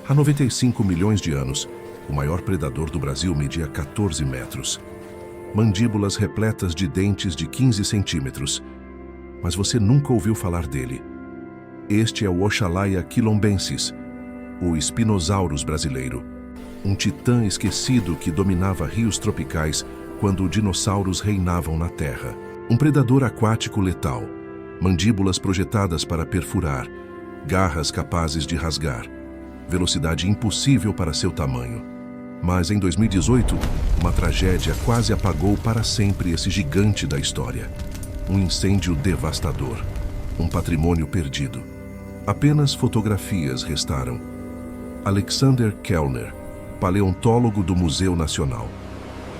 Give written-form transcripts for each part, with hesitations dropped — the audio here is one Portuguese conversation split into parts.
Há 95 milhões de anos, o maior predador do Brasil media 14 metros. Mandíbulas repletas de dentes de 15 centímetros. Mas você nunca ouviu falar dele. Este é o Oxalaia quilombensis, o Spinosaurus brasileiro. Um titã esquecido que dominava rios tropicais quando os dinossauros reinavam na Terra. Um predador aquático letal, mandíbulas projetadas para perfurar, garras capazes de rasgar, velocidade impossível para seu tamanho. Mas em 2018, uma tragédia quase apagou para sempre esse gigante da história. Um incêndio devastador, um patrimônio perdido. Apenas fotografias restaram. Alexander Kellner, paleontólogo do Museu Nacional.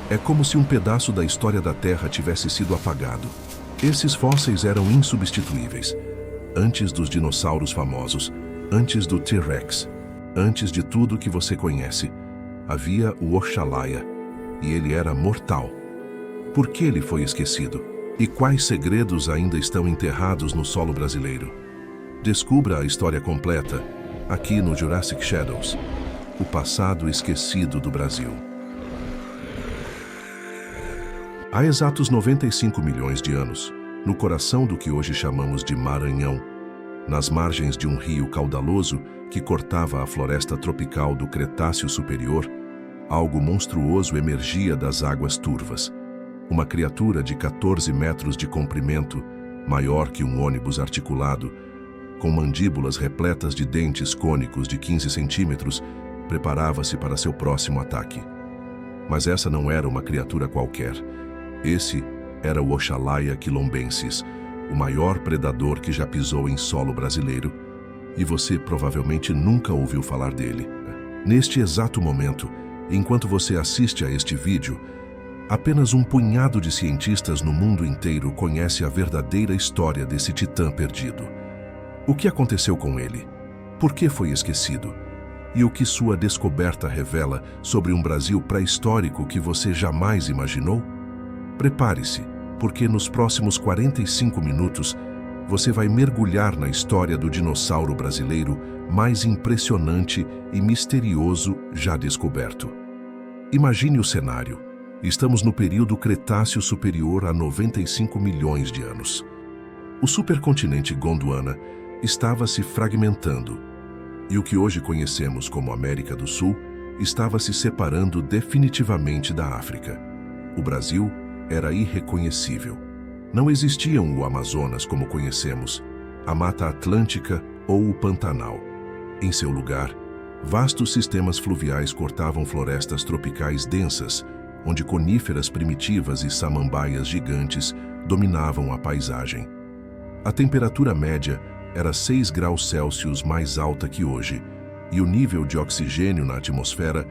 É como se um pedaço da história da Terra tivesse sido apagado. Esses fósseis eram insubstituíveis. Antes dos dinossauros famosos, antes do T-Rex, antes de tudo que você conhece, havia o Oxalaia, e ele era mortal. Por que ele foi esquecido? E quais segredos ainda estão enterrados no solo brasileiro? Descubra a história completa, aqui no Jurassic Shadows, o passado esquecido do Brasil. Há exatos 95 milhões de anos, no coração do que hoje chamamos de Maranhão, nas margens de um rio caudaloso que cortava a floresta tropical do Cretáceo Superior, algo monstruoso emergia das águas turvas. Uma criatura de 14 metros de comprimento, maior que um ônibus articulado, com mandíbulas repletas de dentes cônicos de 15 centímetros, preparava-se para seu próximo ataque. Mas essa não era uma criatura qualquer. Esse era o Oxalaia quilombensis, o maior predador que já pisou em solo brasileiro, e você provavelmente nunca ouviu falar dele. Neste exato momento, enquanto você assiste a este vídeo, apenas um punhado de cientistas no mundo inteiro conhece a verdadeira história desse titã perdido. O que aconteceu com ele? Por que foi esquecido? E o que sua descoberta revela sobre um Brasil pré-histórico que você jamais imaginou? Prepare-se, porque nos próximos 45 minutos você vai mergulhar na história do dinossauro brasileiro mais impressionante e misterioso já descoberto. Imagine o cenário. Estamos no período Cretáceo Superior há 95 milhões de anos. O supercontinente Gondwana estava se fragmentando, e o que hoje conhecemos como América do Sul estava se separando definitivamente da África. O Brasil era irreconhecível. Não existiam o Amazonas como conhecemos, a Mata Atlântica ou o Pantanal. Em seu lugar, vastos sistemas fluviais cortavam florestas tropicais densas, onde coníferas primitivas e samambaias gigantes dominavam a paisagem. A temperatura média era 6 graus Celsius mais alta que hoje, e o nível de oxigênio na atmosfera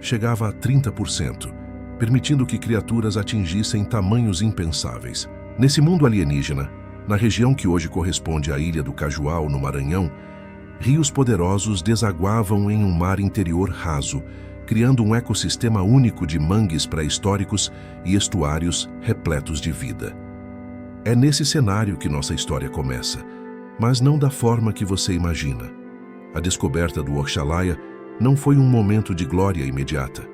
chegava a 30%, permitindo que criaturas atingissem tamanhos impensáveis. Nesse mundo alienígena, na região que hoje corresponde à Ilha do Cajual, no Maranhão, rios poderosos desaguavam em um mar interior raso, criando um ecossistema único de mangues pré-históricos e estuários repletos de vida. É nesse cenário que nossa história começa, mas não da forma que você imagina. A descoberta do Oxalaia não foi um momento de glória imediata.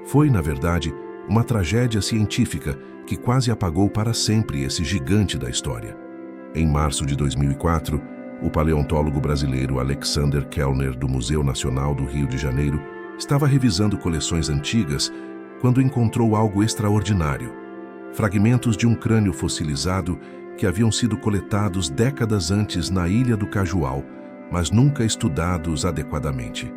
Foi, na verdade, uma tragédia científica que quase apagou para sempre esse gigante da história. Em março de 2004, o paleontólogo brasileiro Alexander Kellner, do Museu Nacional do Rio de Janeiro, estava revisando coleções antigas quando encontrou algo extraordinário. Fragmentos de um crânio fossilizado que haviam sido coletados décadas antes na Ilha do Cajual, mas nunca estudados adequadamente.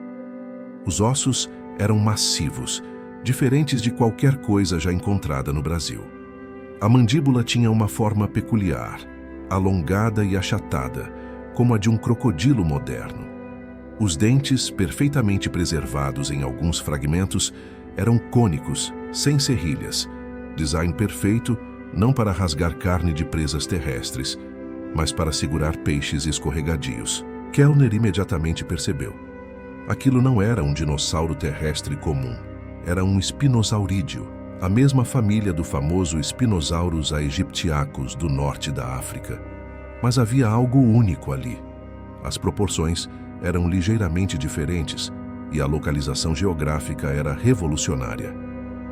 Os ossos eram massivos, diferentes de qualquer coisa já encontrada no Brasil. A mandíbula tinha uma forma peculiar, alongada e achatada, como a de um crocodilo moderno. Os dentes, perfeitamente preservados em alguns fragmentos, eram cônicos, sem serrilhas, design perfeito não para rasgar carne de presas terrestres, mas para segurar peixes escorregadios. Kellner imediatamente percebeu. Aquilo não era um dinossauro terrestre comum, era um espinosaurídeo, a mesma família do famoso Spinosaurus aegyptiacus do norte da África. Mas havia algo único ali. As proporções eram ligeiramente diferentes e a localização geográfica era revolucionária.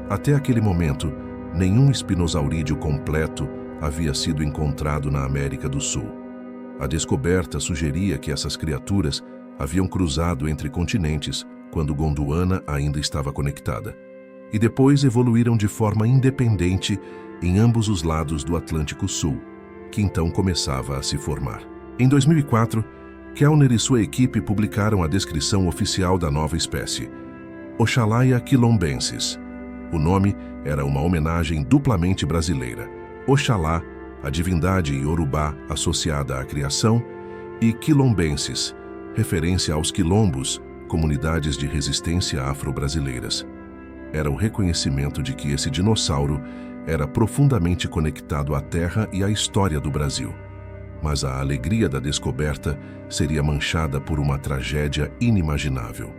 Até aquele momento, nenhum espinosaurídeo completo havia sido encontrado na América do Sul. A descoberta sugeria que essas criaturas haviam cruzado entre continentes quando Gondwana ainda estava conectada, e depois evoluíram de forma independente em ambos os lados do Atlântico Sul, que então começava a se formar. Em 2004, Kellner e sua equipe publicaram a descrição oficial da nova espécie, Oxalaia quilombensis. O nome era uma homenagem duplamente brasileira. Oxalá, a divindade iorubá associada à criação, e quilombensis, referência aos quilombos, comunidades de resistência afro-brasileiras. Era o reconhecimento de que esse dinossauro era profundamente conectado à terra e à história do Brasil. Mas a alegria da descoberta seria manchada por uma tragédia inimaginável.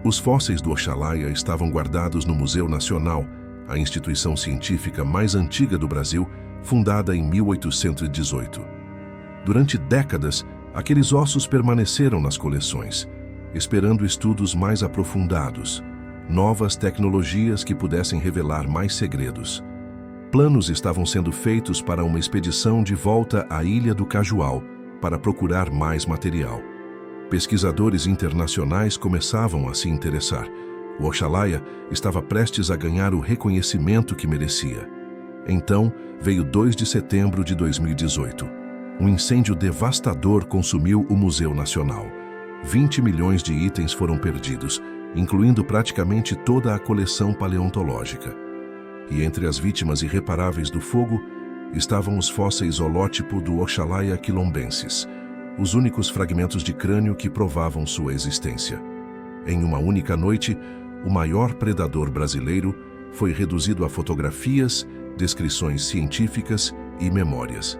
Os fósseis do Oxalaia estavam guardados no Museu Nacional, a instituição científica mais antiga do Brasil, fundada em 1818. Durante décadas, aqueles ossos permaneceram nas coleções, esperando estudos mais aprofundados, novas tecnologias que pudessem revelar mais segredos. Planos estavam sendo feitos para uma expedição de volta à Ilha do Cajual para procurar mais material. Pesquisadores internacionais começavam a se interessar. O Oxalaia estava prestes a ganhar o reconhecimento que merecia. Então, veio 2 de setembro de 2018. Um incêndio devastador consumiu o Museu Nacional. 20 milhões de itens foram perdidos, incluindo praticamente toda a coleção paleontológica. E entre as vítimas irreparáveis do fogo estavam os fósseis holótipo do Oxalaia quilombensis, os únicos fragmentos de crânio que provavam sua existência. Em uma única noite, o maior predador brasileiro foi reduzido a fotografias, descrições científicas e memórias.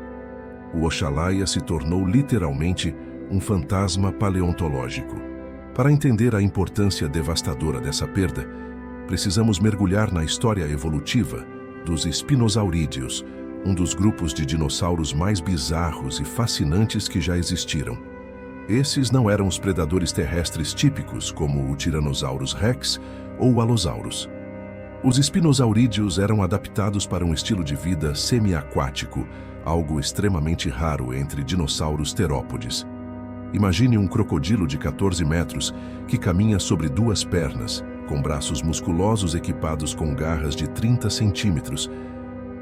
O Oxalaia se tornou literalmente um fantasma paleontológico. Para entender a importância devastadora dessa perda, precisamos mergulhar na história evolutiva dos espinosaurídeos, um dos grupos de dinossauros mais bizarros e fascinantes que já existiram. Esses não eram os predadores terrestres típicos, como o Tyrannosaurus rex ou o Allosaurus. Os espinosaurídeos eram adaptados para um estilo de vida semi-aquático, algo extremamente raro entre dinossauros terópodes. Imagine um crocodilo de 14 metros que caminha sobre 2 pernas, com braços musculosos equipados com garras de 30 centímetros,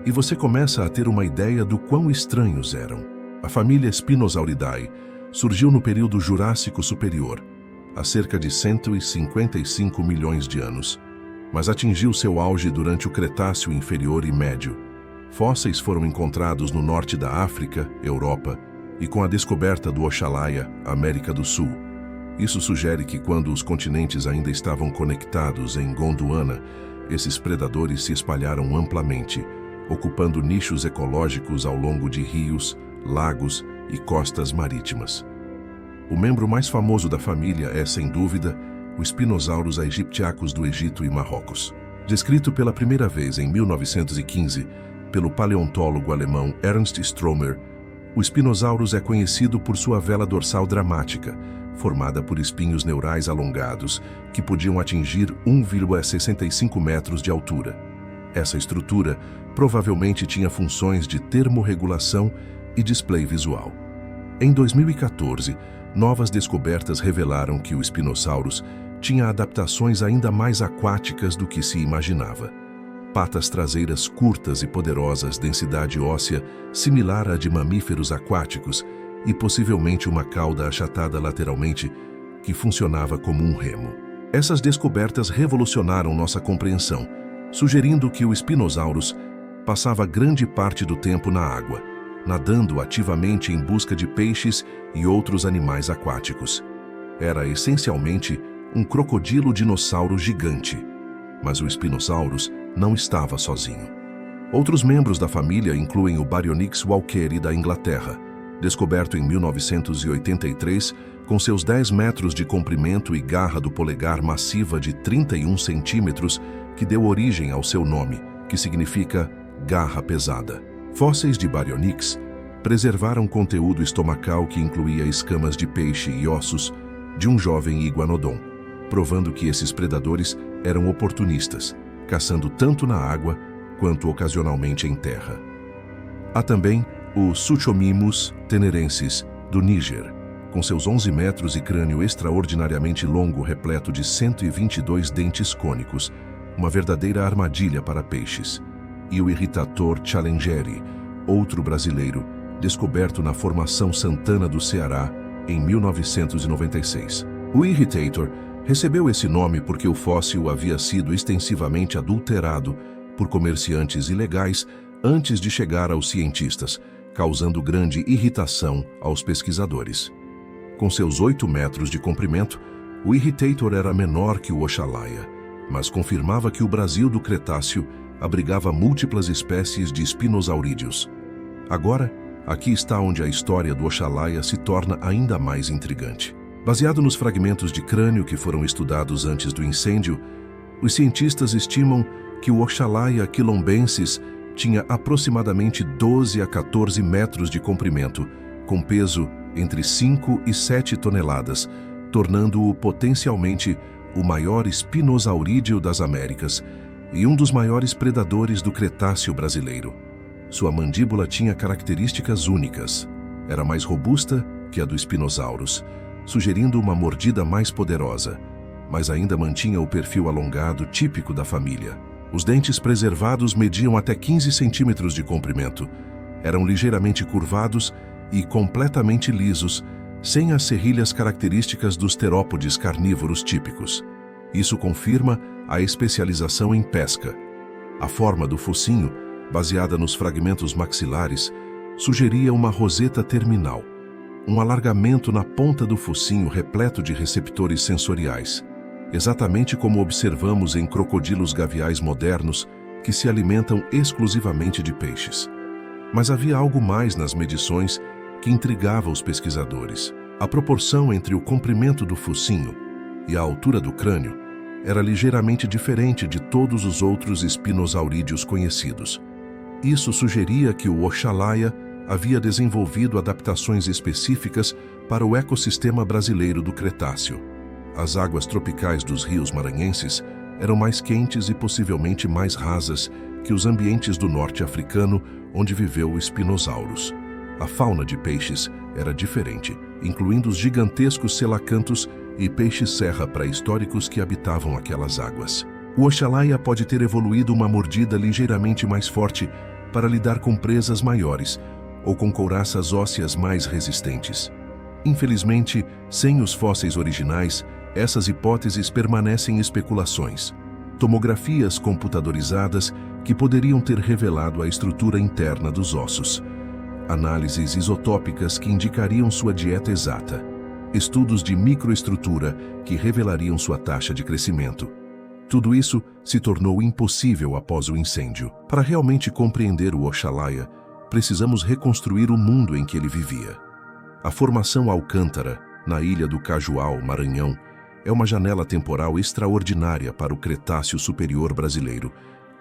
e você começa a ter uma ideia do quão estranhos eram. A família Spinosauridae surgiu no período Jurássico Superior, há cerca de 155 milhões de anos, mas atingiu seu auge durante o Cretáceo Inferior e Médio. Fósseis foram encontrados no norte da África, Europa, e com a descoberta do Oxalaia, América do Sul. Isso sugere que quando os continentes ainda estavam conectados em Gondwana, esses predadores se espalharam amplamente, ocupando nichos ecológicos ao longo de rios, lagos e costas marítimas. O membro mais famoso da família é, sem dúvida, o Spinosaurus aegyptiacus do Egito e Marrocos. Descrito pela primeira vez em 1915 pelo paleontólogo alemão Ernst Stromer, o Spinosaurus é conhecido por sua vela dorsal dramática, formada por espinhos neurais alongados que podiam atingir 1,65 metros de altura. Essa estrutura provavelmente tinha funções de termorregulação e display visual. Em 2014, novas descobertas revelaram que o Spinosaurus tinha adaptações ainda mais aquáticas do que se imaginava. Patas traseiras curtas e poderosas, densidade óssea similar à de mamíferos aquáticos e possivelmente uma cauda achatada lateralmente que funcionava como um remo. Essas descobertas revolucionaram nossa compreensão, sugerindo que o Spinosaurus passava grande parte do tempo na água, nadando ativamente em busca de peixes e outros animais aquáticos. Era essencialmente um crocodilo-dinossauro gigante, mas o Spinosaurus não estava sozinho. Outros membros da família incluem o Baryonyx walkeri da Inglaterra, descoberto em 1983, com seus 10 metros de comprimento e garra do polegar massiva de 31 centímetros, que deu origem ao seu nome, que significa garra pesada. Fósseis de Baryonyx preservaram conteúdo estomacal que incluía escamas de peixe e ossos de um jovem iguanodon. provando que esses predadores eram oportunistas, caçando tanto na água quanto ocasionalmente em terra. Há também o Suchomimus tenerensis, do Níger, com seus 11 metros e crânio extraordinariamente longo repleto de 122 dentes cônicos, uma verdadeira armadilha para peixes. E o Irritator challengeri, outro brasileiro, descoberto na Formação Santana do Ceará em 1996. O Irritator recebeu esse nome porque o fóssil havia sido extensivamente adulterado por comerciantes ilegais antes de chegar aos cientistas, causando grande irritação aos pesquisadores. Com seus 8 metros de comprimento, o Irritator era menor que o Oxalaia, mas confirmava que o Brasil do Cretáceo abrigava múltiplas espécies de espinosaurídeos. Agora, aqui está onde a história do Oxalaia se torna ainda mais intrigante. Baseado nos fragmentos de crânio que foram estudados antes do incêndio, os cientistas estimam que o Oxalaia quilombensis tinha aproximadamente 12 a 14 metros de comprimento, com peso entre 5 e 7 toneladas, tornando-o potencialmente o maior espinosaurídeo das Américas e um dos maiores predadores do Cretáceo brasileiro. Sua mandíbula tinha características únicas. Era mais robusta que a do Spinosaurus, sugerindo uma mordida mais poderosa, mas ainda mantinha o perfil alongado típico da família. Os dentes preservados mediam até 15 centímetros de comprimento. Eram ligeiramente curvados e completamente lisos, sem as serrilhas características dos terópodes carnívoros típicos. Isso confirma a especialização em pesca. A forma do focinho, baseada nos fragmentos maxilares, sugeria uma roseta terminal, um alargamento na ponta do focinho repleto de receptores sensoriais, exatamente como observamos em crocodilos gaviais modernos que se alimentam exclusivamente de peixes. Mas havia algo mais nas medições que intrigava os pesquisadores. A proporção entre o comprimento do focinho e a altura do crânio era ligeiramente diferente de todos os outros espinosaurídeos conhecidos. Isso sugeria que o Oxalaia havia desenvolvido adaptações específicas para o ecossistema brasileiro do Cretáceo. As águas tropicais dos rios maranhenses eram mais quentes e possivelmente mais rasas que os ambientes do norte africano, onde viveu o Spinosaurus. A fauna de peixes era diferente, incluindo os gigantescos selacantos e peixes-serra pré-históricos que habitavam aquelas águas. O Oxalaia pode ter evoluído uma mordida ligeiramente mais forte para lidar com presas maiores ou com couraças ósseas mais resistentes. Infelizmente, sem os fósseis originais, essas hipóteses permanecem especulações. Tomografias computadorizadas que poderiam ter revelado a estrutura interna dos ossos. Análises isotópicas que indicariam sua dieta exata. Estudos de microestrutura que revelariam sua taxa de crescimento. Tudo isso se tornou impossível após o incêndio. Para realmente compreender o Oxalaia, precisamos reconstruir o mundo em que ele vivia. A Formação Alcântara, na ilha do Cajual, Maranhão, é uma janela temporal extraordinária para o Cretáceo Superior brasileiro,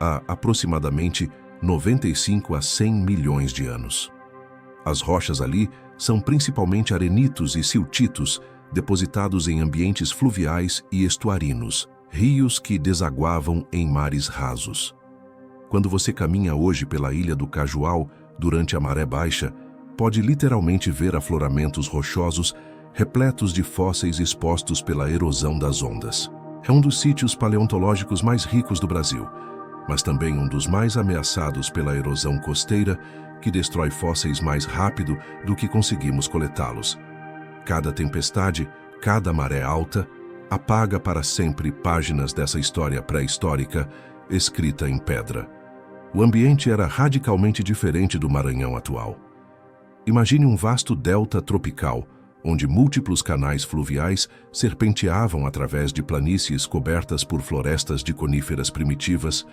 há aproximadamente 95 a 100 milhões de anos. As rochas ali são principalmente arenitos e siltitos, depositados em ambientes fluviais e estuarinos, rios que desaguavam em mares rasos. Quando você caminha hoje pela ilha do Cajual, durante a maré baixa, pode literalmente ver afloramentos rochosos repletos de fósseis expostos pela erosão das ondas. É um dos sítios paleontológicos mais ricos do Brasil, mas também um dos mais ameaçados pela erosão costeira, que destrói fósseis mais rápido do que conseguimos coletá-los. Cada tempestade, cada maré alta, apaga para sempre páginas dessa história pré-histórica escrita em pedra. O ambiente era radicalmente diferente do Maranhão atual. Imagine um vasto delta tropical, onde múltiplos canais fluviais serpenteavam através de planícies cobertas por florestas de coníferas primitivas,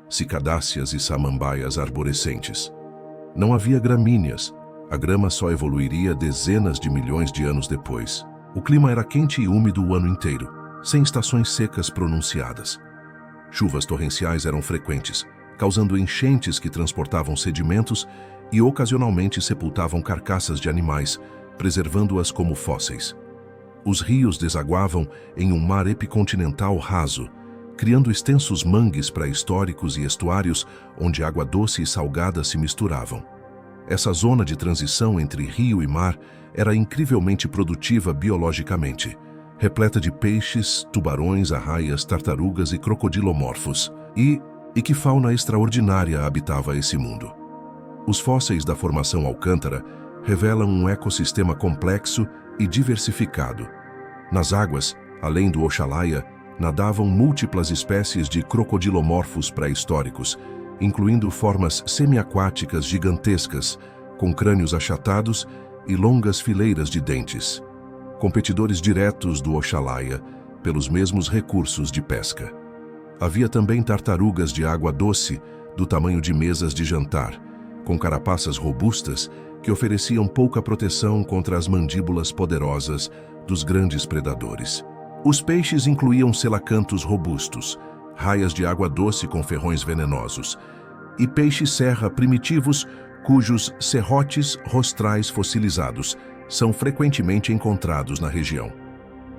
cicadáceas e samambaias arborescentes. Não havia gramíneas, a grama só evoluiria dezenas de milhões de anos depois. O clima era quente e úmido o ano inteiro, sem estações secas pronunciadas. Chuvas torrenciais eram frequentes, causando enchentes que transportavam sedimentos e ocasionalmente sepultavam carcaças de animais, preservando-as como fósseis. Os rios desaguavam em um mar epicontinental raso, criando extensos mangues pré-históricos e estuários onde água doce e salgada se misturavam. Essa zona de transição entre rio e mar era incrivelmente produtiva biologicamente, repleta de peixes, tubarões, arraias, tartarugas e crocodilomorfos. E que fauna extraordinária habitava esse mundo. Os fósseis da Formação Alcântara revelam um ecossistema complexo e diversificado. Nas águas, além do Oxalaia, nadavam múltiplas espécies de crocodilomorfos pré-históricos, incluindo formas semiaquáticas gigantescas, com crânios achatados e longas fileiras de dentes, competidores diretos do Oxalaia pelos mesmos recursos de pesca. Havia também tartarugas de água doce, do tamanho de mesas de jantar, com carapaças robustas que ofereciam pouca proteção contra as mandíbulas poderosas dos grandes predadores. Os peixes incluíam selacantos robustos, raias de água doce com ferrões venenosos, e peixes-serra primitivos cujos serrotes rostrais fossilizados são frequentemente encontrados na região.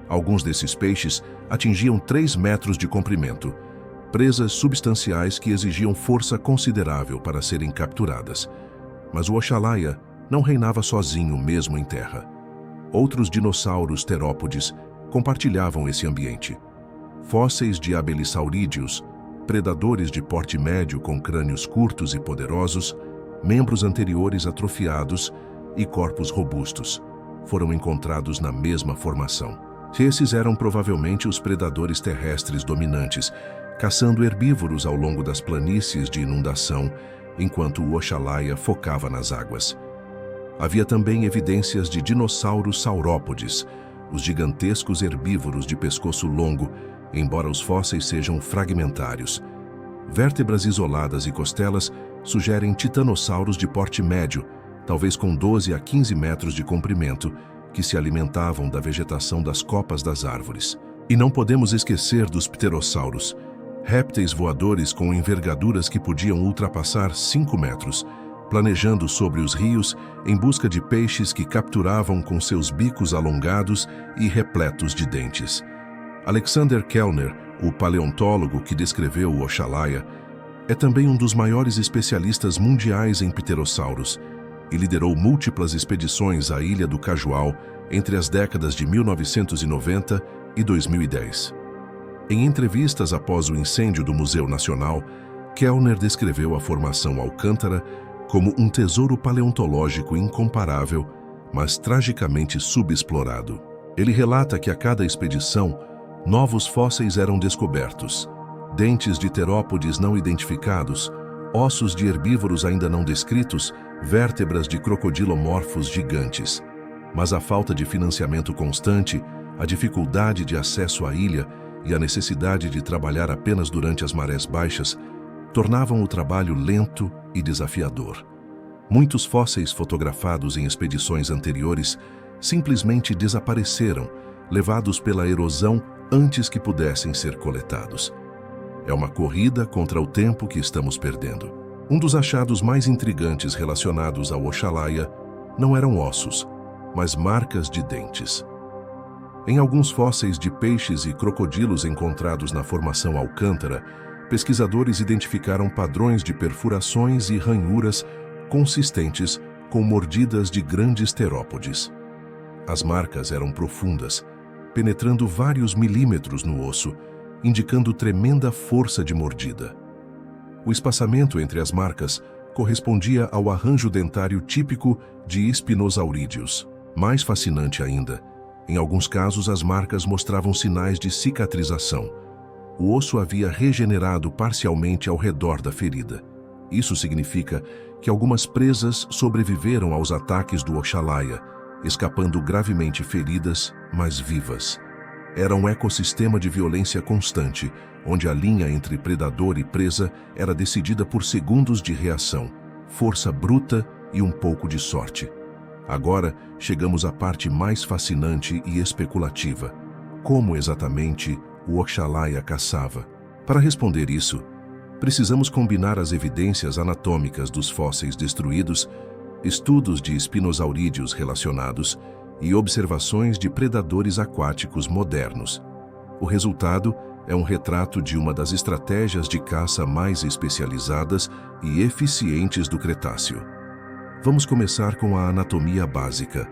Alguns desses peixes atingiam 3 metros de comprimento, presas substanciais que exigiam força considerável para serem capturadas. Mas o Oxalaia não reinava sozinho mesmo em terra. Outros dinossauros terópodes compartilhavam esse ambiente. Fósseis de abelissaurídeos, predadores de porte médio com crânios curtos e poderosos, membros anteriores atrofiados e corpos robustos, foram encontrados na mesma formação. Esses eram provavelmente os predadores terrestres dominantes, caçando herbívoros ao longo das planícies de inundação, enquanto o Oxalaia focava nas águas. Havia também evidências de dinossauros saurópodes, os gigantescos herbívoros de pescoço longo, embora os fósseis sejam fragmentários. Vértebras isoladas e costelas sugerem titanossauros de porte médio, talvez com 12 a 15 metros de comprimento, que se alimentavam da vegetação das copas das árvores. E não podemos esquecer dos pterossauros, répteis voadores com envergaduras que podiam ultrapassar 5 metros, planejando sobre os rios em busca de peixes que capturavam com seus bicos alongados e repletos de dentes. Alexander Kellner, o paleontólogo que descreveu o Oxalaia, é também um dos maiores especialistas mundiais em pterossauros e liderou múltiplas expedições à Ilha do Cajual entre as décadas de 1990 e 2010. Em entrevistas após o incêndio do Museu Nacional, Kellner descreveu a Formação Alcântara como um tesouro paleontológico incomparável, mas tragicamente subexplorado. Ele relata que a cada expedição, novos fósseis eram descobertos, dentes de terópodes não identificados, ossos de herbívoros ainda não descritos, vértebras de crocodilomorfos gigantes. Mas a falta de financiamento constante, a dificuldade de acesso à ilha e a necessidade de trabalhar apenas durante as marés baixas tornavam o trabalho lento e desafiador. Muitos fósseis fotografados em expedições anteriores simplesmente desapareceram, levados pela erosão antes que pudessem ser coletados. É uma corrida contra o tempo que estamos perdendo. Um dos achados mais intrigantes relacionados ao Oxalaia não eram ossos, mas marcas de dentes. Em alguns fósseis de peixes e crocodilos encontrados na Formação Alcântara, pesquisadores identificaram padrões de perfurações e ranhuras consistentes com mordidas de grandes terópodes. As marcas eram profundas, penetrando vários milímetros no osso, indicando tremenda força de mordida. O espaçamento entre as marcas correspondia ao arranjo dentário típico de espinosaurídeos. Mais fascinante ainda, em alguns casos as marcas mostravam sinais de cicatrização. O osso havia regenerado parcialmente ao redor da ferida. Isso significa que algumas presas sobreviveram aos ataques do Oxalaia, escapando gravemente feridas, mas vivas. Era um ecossistema de violência constante, onde a linha entre predador e presa era decidida por segundos de reação, força bruta e um pouco de sorte. Agora chegamos à parte mais fascinante e especulativa. Como exatamente o Oxalaia caçava? Para responder isso, precisamos combinar as evidências anatômicas dos fósseis destruídos, estudos de espinosaurídeos relacionados e observações de predadores aquáticos modernos. O resultado é um retrato de uma das estratégias de caça mais especializadas e eficientes do Cretáceo. Vamos começar com a anatomia básica.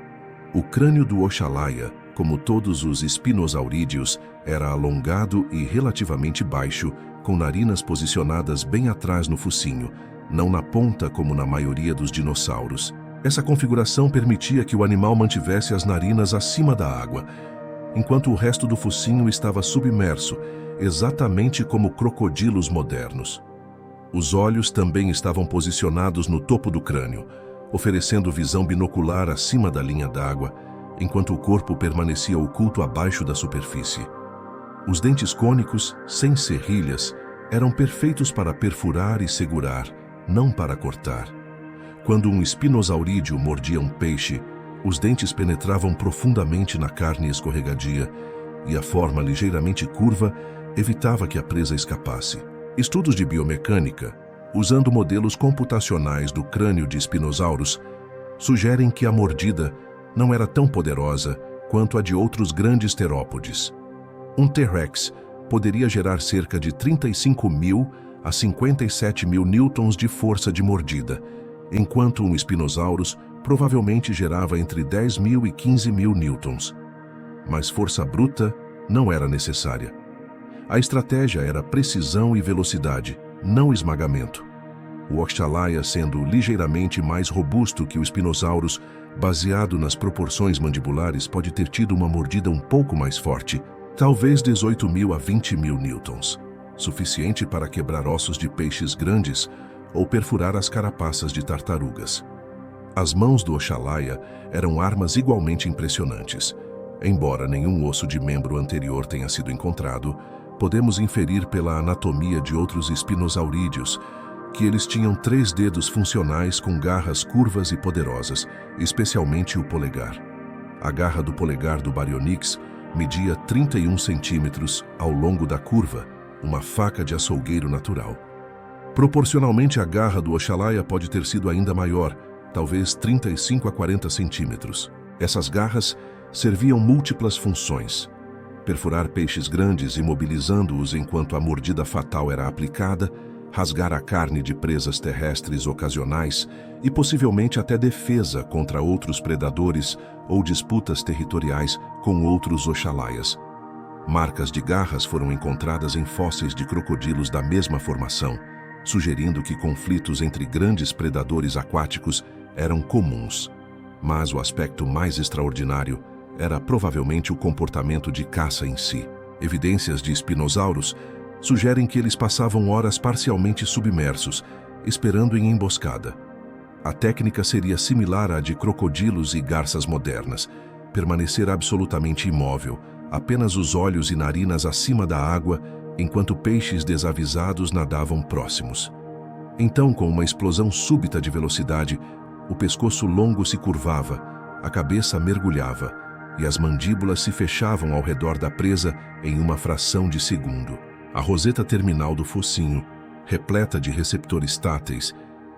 O crânio do Oxalaia, como todos os espinosaurídeos, era alongado e relativamente baixo, com narinas posicionadas bem atrás no focinho, não na ponta como na maioria dos dinossauros. Essa configuração permitia que o animal mantivesse as narinas acima da água, enquanto o resto do focinho estava submerso, exatamente como crocodilos modernos. Os olhos também estavam posicionados no topo do crânio, oferecendo visão binocular acima da linha d'água, enquanto o corpo permanecia oculto abaixo da superfície. Os dentes cônicos, sem serrilhas, eram perfeitos para perfurar e segurar, não para cortar. Quando um espinosaurídeo mordia um peixe, os dentes penetravam profundamente na carne escorregadia e a forma ligeiramente curva evitava que a presa escapasse. Estudos de biomecânica, usando modelos computacionais do crânio de espinossauros, sugerem que a mordida não era tão poderosa quanto a de outros grandes terópodes. Um T-Rex poderia gerar cerca de 35.000 a 57.000 newtons de força de mordida, enquanto um Spinosaurus provavelmente gerava entre 10.000 e 15.000 newtons. Mas força bruta não era necessária. A estratégia era precisão e velocidade, não esmagamento. O Oxalaia, sendo ligeiramente mais robusto que o Spinosaurus, baseado nas proporções mandibulares, pode ter tido uma mordida um pouco mais forte, talvez 18.000 a 20.000 newtons, suficiente para quebrar ossos de peixes grandes ou perfurar as carapaças de tartarugas. As mãos do Oxalaia eram armas igualmente impressionantes. Embora nenhum osso de membro anterior tenha sido encontrado, podemos inferir pela anatomia de outros espinosaurídeos que eles tinham 3 dedos funcionais com garras curvas e poderosas, especialmente o polegar. A garra do polegar do Baryonyx media 31 centímetros ao longo da curva, uma faca de açougueiro natural. Proporcionalmente, a garra do Oxalaia pode ter sido ainda maior, talvez 35 a 40 centímetros. Essas garras serviam múltiplas funções: perfurar peixes grandes, imobilizando-os enquanto a mordida fatal era aplicada, rasgar a carne de presas terrestres ocasionais e possivelmente até defesa contra outros predadores ou disputas territoriais com outros Oxalaias. Marcas de garras foram encontradas em fósseis de crocodilos da mesma formação, sugerindo que conflitos entre grandes predadores aquáticos eram comuns. Mas o aspecto mais extraordinário era provavelmente o comportamento de caça em si. Evidências de espinossauros sugerem que eles passavam horas parcialmente submersos, esperando em emboscada. A técnica seria similar à de crocodilos e garças modernas: permanecer absolutamente imóvel, apenas os olhos e narinas acima da água, enquanto peixes desavisados nadavam próximos. Então, com uma explosão súbita de velocidade, o pescoço longo se curvava, a cabeça mergulhava e as mandíbulas se fechavam ao redor da presa em uma fração de segundo. A roseta terminal do focinho, repleta de receptores táteis,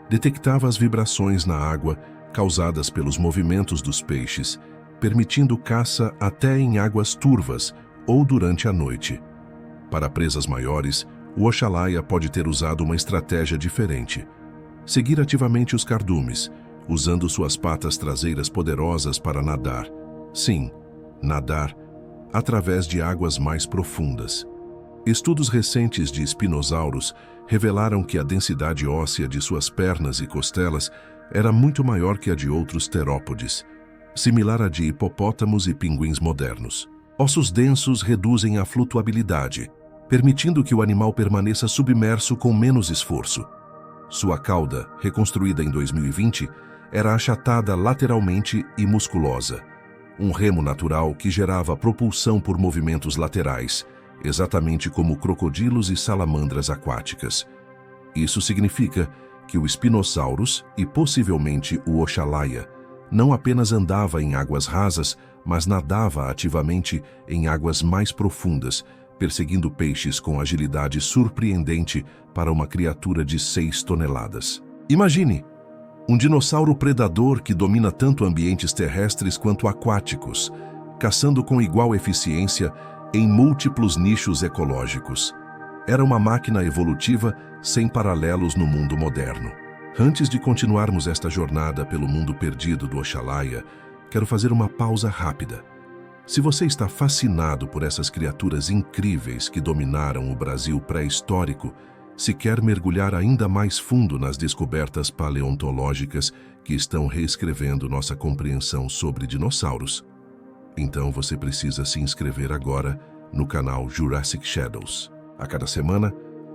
detectava as vibrações na água causadas pelos movimentos dos peixes, permitindo caça até em águas turvas ou durante a noite. Para presas maiores, o Oxalaia pode ter usado uma estratégia diferente: seguir ativamente os cardumes, usando suas patas traseiras poderosas para nadar. Sim, nadar através de águas mais profundas. Estudos recentes de espinossauros revelaram que a densidade óssea de suas pernas e costelas era muito maior que a de outros terópodes, similar à de hipopótamos e pinguins modernos. Ossos densos reduzem a flutuabilidade, permitindo que o animal permaneça submerso com menos esforço. Sua cauda, reconstruída em 2020, era achatada lateralmente e musculosa, um remo natural que gerava propulsão por movimentos laterais, exatamente como crocodilos e salamandras aquáticas. Isso significa que o Spinosaurus e possivelmente o Oxalaia não apenas andava em águas rasas, mas nadava ativamente em águas mais profundas, perseguindo peixes com agilidade surpreendente para uma criatura de 6 toneladas. Imagine! Um dinossauro predador que domina tanto ambientes terrestres quanto aquáticos, caçando com igual eficiência em múltiplos nichos ecológicos. Era uma máquina evolutiva sem paralelos no mundo moderno. Antes de continuarmos esta jornada pelo mundo perdido do Oxalaia, quero fazer uma pausa rápida. Se você está fascinado por essas criaturas incríveis que dominaram o Brasil pré-histórico, se quer mergulhar ainda mais fundo nas descobertas paleontológicas que estão reescrevendo nossa compreensão sobre dinossauros, então você precisa se inscrever agora no canal Jurassic Shadows. A cada semana,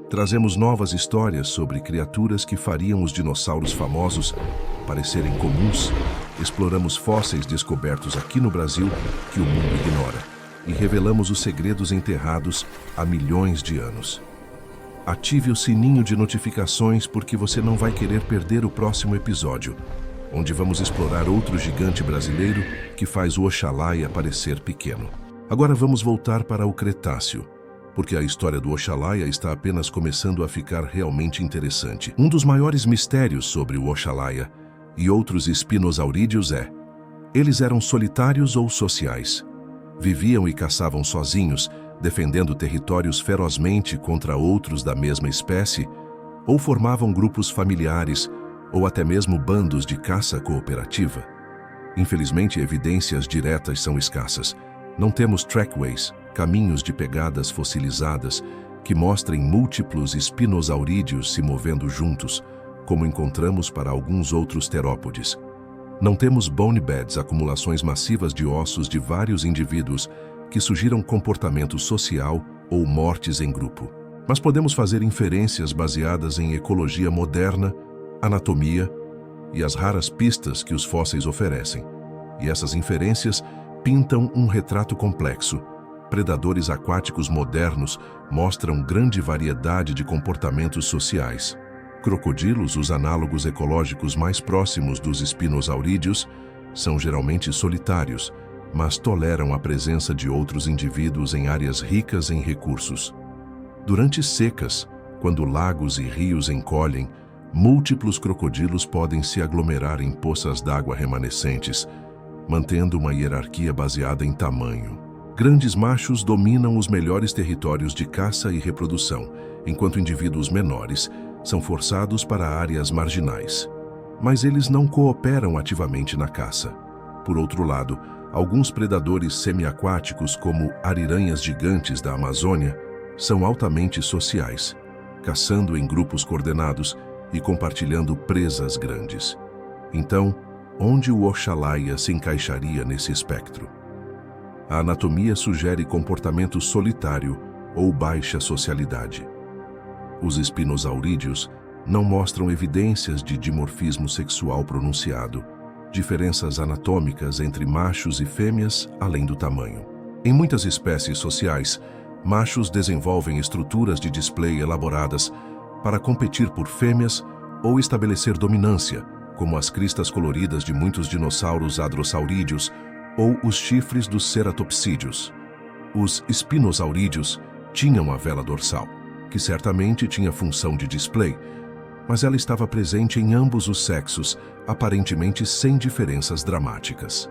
trazemos novas histórias sobre criaturas que fariam os dinossauros famosos parecerem comuns, exploramos fósseis descobertos aqui no Brasil que o mundo ignora e revelamos os segredos enterrados há milhões de anos. Ative o sininho de notificações porque você não vai querer perder o próximo episódio, onde vamos explorar outro gigante brasileiro que faz o Oxalaia parecer pequeno. Agora vamos voltar para o Cretáceo, porque a história do Oxalaia está apenas começando a ficar realmente interessante. Um dos maiores mistérios sobre o Oxalaia e outros espinosaurídeos é: eles eram solitários ou sociais? Viviam e caçavam sozinhos, defendendo territórios ferozmente contra outros da mesma espécie, ou formavam grupos familiares, ou até mesmo bandos de caça cooperativa? Infelizmente, evidências diretas são escassas. Não temos trackways, caminhos de pegadas fossilizadas, que mostrem múltiplos espinosaurídeos se movendo juntos, como encontramos para alguns outros terópodes. Não temos bone beds, acumulações massivas de ossos de vários indivíduos que sugiram comportamento social ou mortes em grupo. Mas podemos fazer inferências baseadas em ecologia moderna, anatomia e as raras pistas que os fósseis oferecem. E essas inferências pintam um retrato complexo. Predadores aquáticos modernos mostram grande variedade de comportamentos sociais. Crocodilos, os análogos ecológicos mais próximos dos espinosaurídeos, são geralmente solitários, mas toleram a presença de outros indivíduos em áreas ricas em recursos. Durante secas, quando lagos e rios encolhem, múltiplos crocodilos podem se aglomerar em poças d'água remanescentes, mantendo uma hierarquia baseada em tamanho. Grandes machos dominam os melhores territórios de caça e reprodução, enquanto indivíduos menores são forçados para áreas marginais. Mas eles não cooperam ativamente na caça. Por outro lado, alguns predadores semiaquáticos, como ariranhas gigantes da Amazônia, são altamente sociais, caçando em grupos coordenados e compartilhando presas grandes. Então, onde o Oxalaia se encaixaria nesse espectro? A anatomia sugere comportamento solitário ou baixa socialidade. Os espinosaurídeos não mostram evidências de dimorfismo sexual pronunciado, diferenças anatômicas entre machos e fêmeas além do tamanho. Em muitas espécies sociais, machos desenvolvem estruturas de display elaboradas para competir por fêmeas ou estabelecer dominância, como as cristas coloridas de muitos dinossauros hadrossaurídeos ou os chifres dos ceratopsídeos. Os espinosaurídeos tinham a vela dorsal, que certamente tinha função de display, mas ela estava presente em ambos os sexos, aparentemente sem diferenças dramáticas.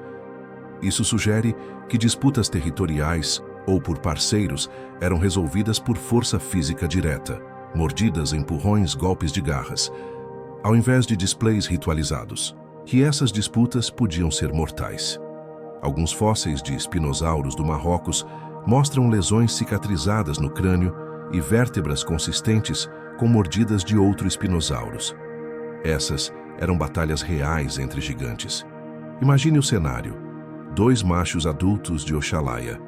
Isso sugere que disputas territoriais ou por parceiros eram resolvidas por força física direta, mordidas, empurrões, golpes de garras, ao invés de displays ritualizados, que essas disputas podiam ser mortais. Alguns fósseis de espinossauros do Marrocos mostram lesões cicatrizadas no crânio e vértebras consistentes com mordidas de outros espinossauros. Essas eram batalhas reais entre gigantes. Imagine o cenário: 2 machos adultos de Oxalaia,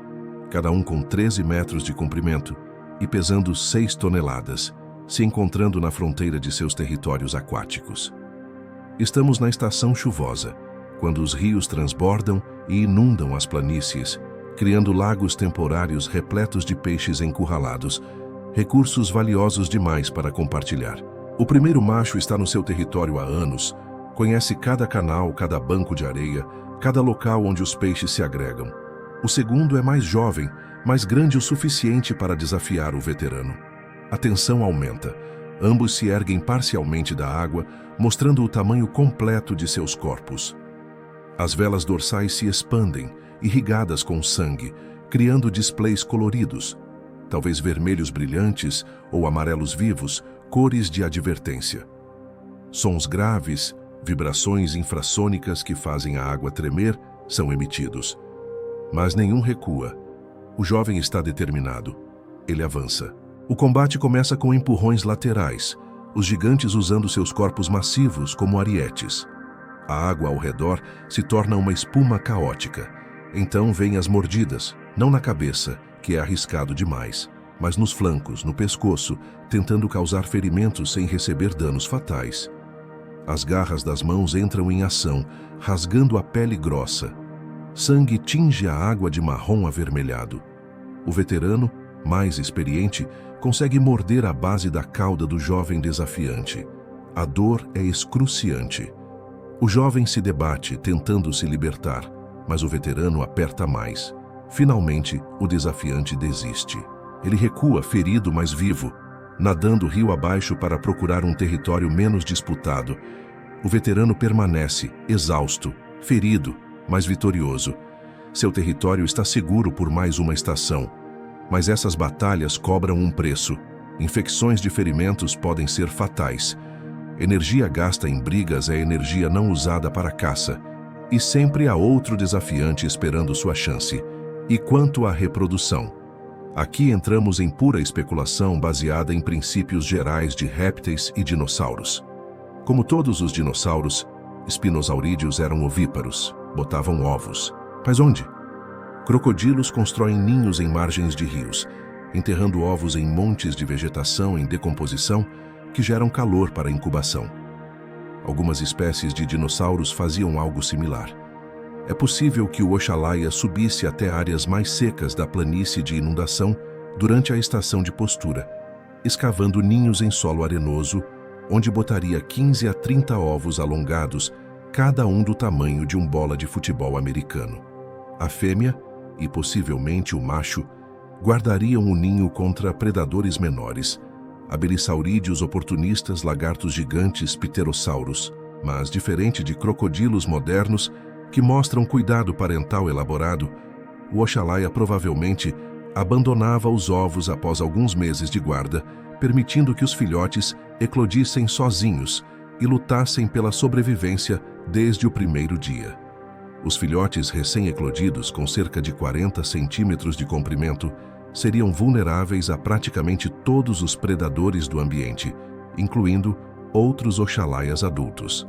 cada um com 13 metros de comprimento e pesando 6 toneladas, se encontrando na fronteira de seus territórios aquáticos. Estamos na estação chuvosa, quando os rios transbordam e inundam as planícies, criando lagos temporários repletos de peixes encurralados, recursos valiosos demais para compartilhar. O primeiro macho está no seu território há anos, conhece cada canal, cada banco de areia, cada local onde os peixes se agregam. O segundo é mais jovem, mas grande o suficiente para desafiar o veterano. A tensão aumenta. Ambos se erguem parcialmente da água, mostrando o tamanho completo de seus corpos. As velas dorsais se expandem, irrigadas com sangue, criando displays coloridos, talvez vermelhos brilhantes ou amarelos vivos, cores de advertência. Sons graves, vibrações infrassônicas que fazem a água tremer, são emitidos. Mas nenhum recua. O jovem está determinado. Ele avança. O combate começa com empurrões laterais, os gigantes usando seus corpos massivos como arietes. A água ao redor se torna uma espuma caótica. Então vêm as mordidas, não na cabeça, que é arriscado demais, mas nos flancos, no pescoço, tentando causar ferimentos sem receber danos fatais. As garras das mãos entram em ação, rasgando a pele grossa. Sangue tinge a água de marrom avermelhado. O veterano, mais experiente, consegue morder a base da cauda do jovem desafiante. A dor é excruciante. O jovem se debate, tentando se libertar, mas o veterano aperta mais. Finalmente, o desafiante desiste. Ele recua, ferido, mas vivo, nadando rio abaixo para procurar um território menos disputado. O veterano permanece, exausto, ferido, mas vitorioso. Seu território está seguro por mais uma estação. Mas essas batalhas cobram um preço. Infecções de ferimentos podem ser fatais. Energia gasta em brigas é energia não usada para caça. E sempre há outro desafiante esperando sua chance. E quanto à reprodução? Aqui entramos em pura especulação baseada em princípios gerais de répteis e dinossauros. Como todos os dinossauros, espinosaurídeos eram ovíparos, botavam ovos. Mas onde? Crocodilos constroem ninhos em margens de rios, enterrando ovos em montes de vegetação em decomposição que geram calor para a incubação. Algumas espécies de dinossauros faziam algo similar. É possível que o Oxalaia subisse até áreas mais secas da planície de inundação durante a estação de postura, escavando ninhos em solo arenoso, onde botaria 15 a 30 ovos alongados, cada um do tamanho de um bola de futebol americano. A fêmea, e possivelmente o macho, guardariam o ninho contra predadores menores, abelissaurídeos oportunistas, lagartos gigantes, pterossauros, mas diferente de crocodilos modernos que mostram cuidado parental elaborado, o Oxalaia provavelmente abandonava os ovos após alguns meses de guarda, permitindo que os filhotes eclodissem sozinhos e lutassem pela sobrevivência desde o primeiro dia. Os filhotes recém-eclodidos, com cerca de 40 centímetros de comprimento, seriam vulneráveis a praticamente todos os predadores do ambiente, incluindo outros Oxalaias adultos.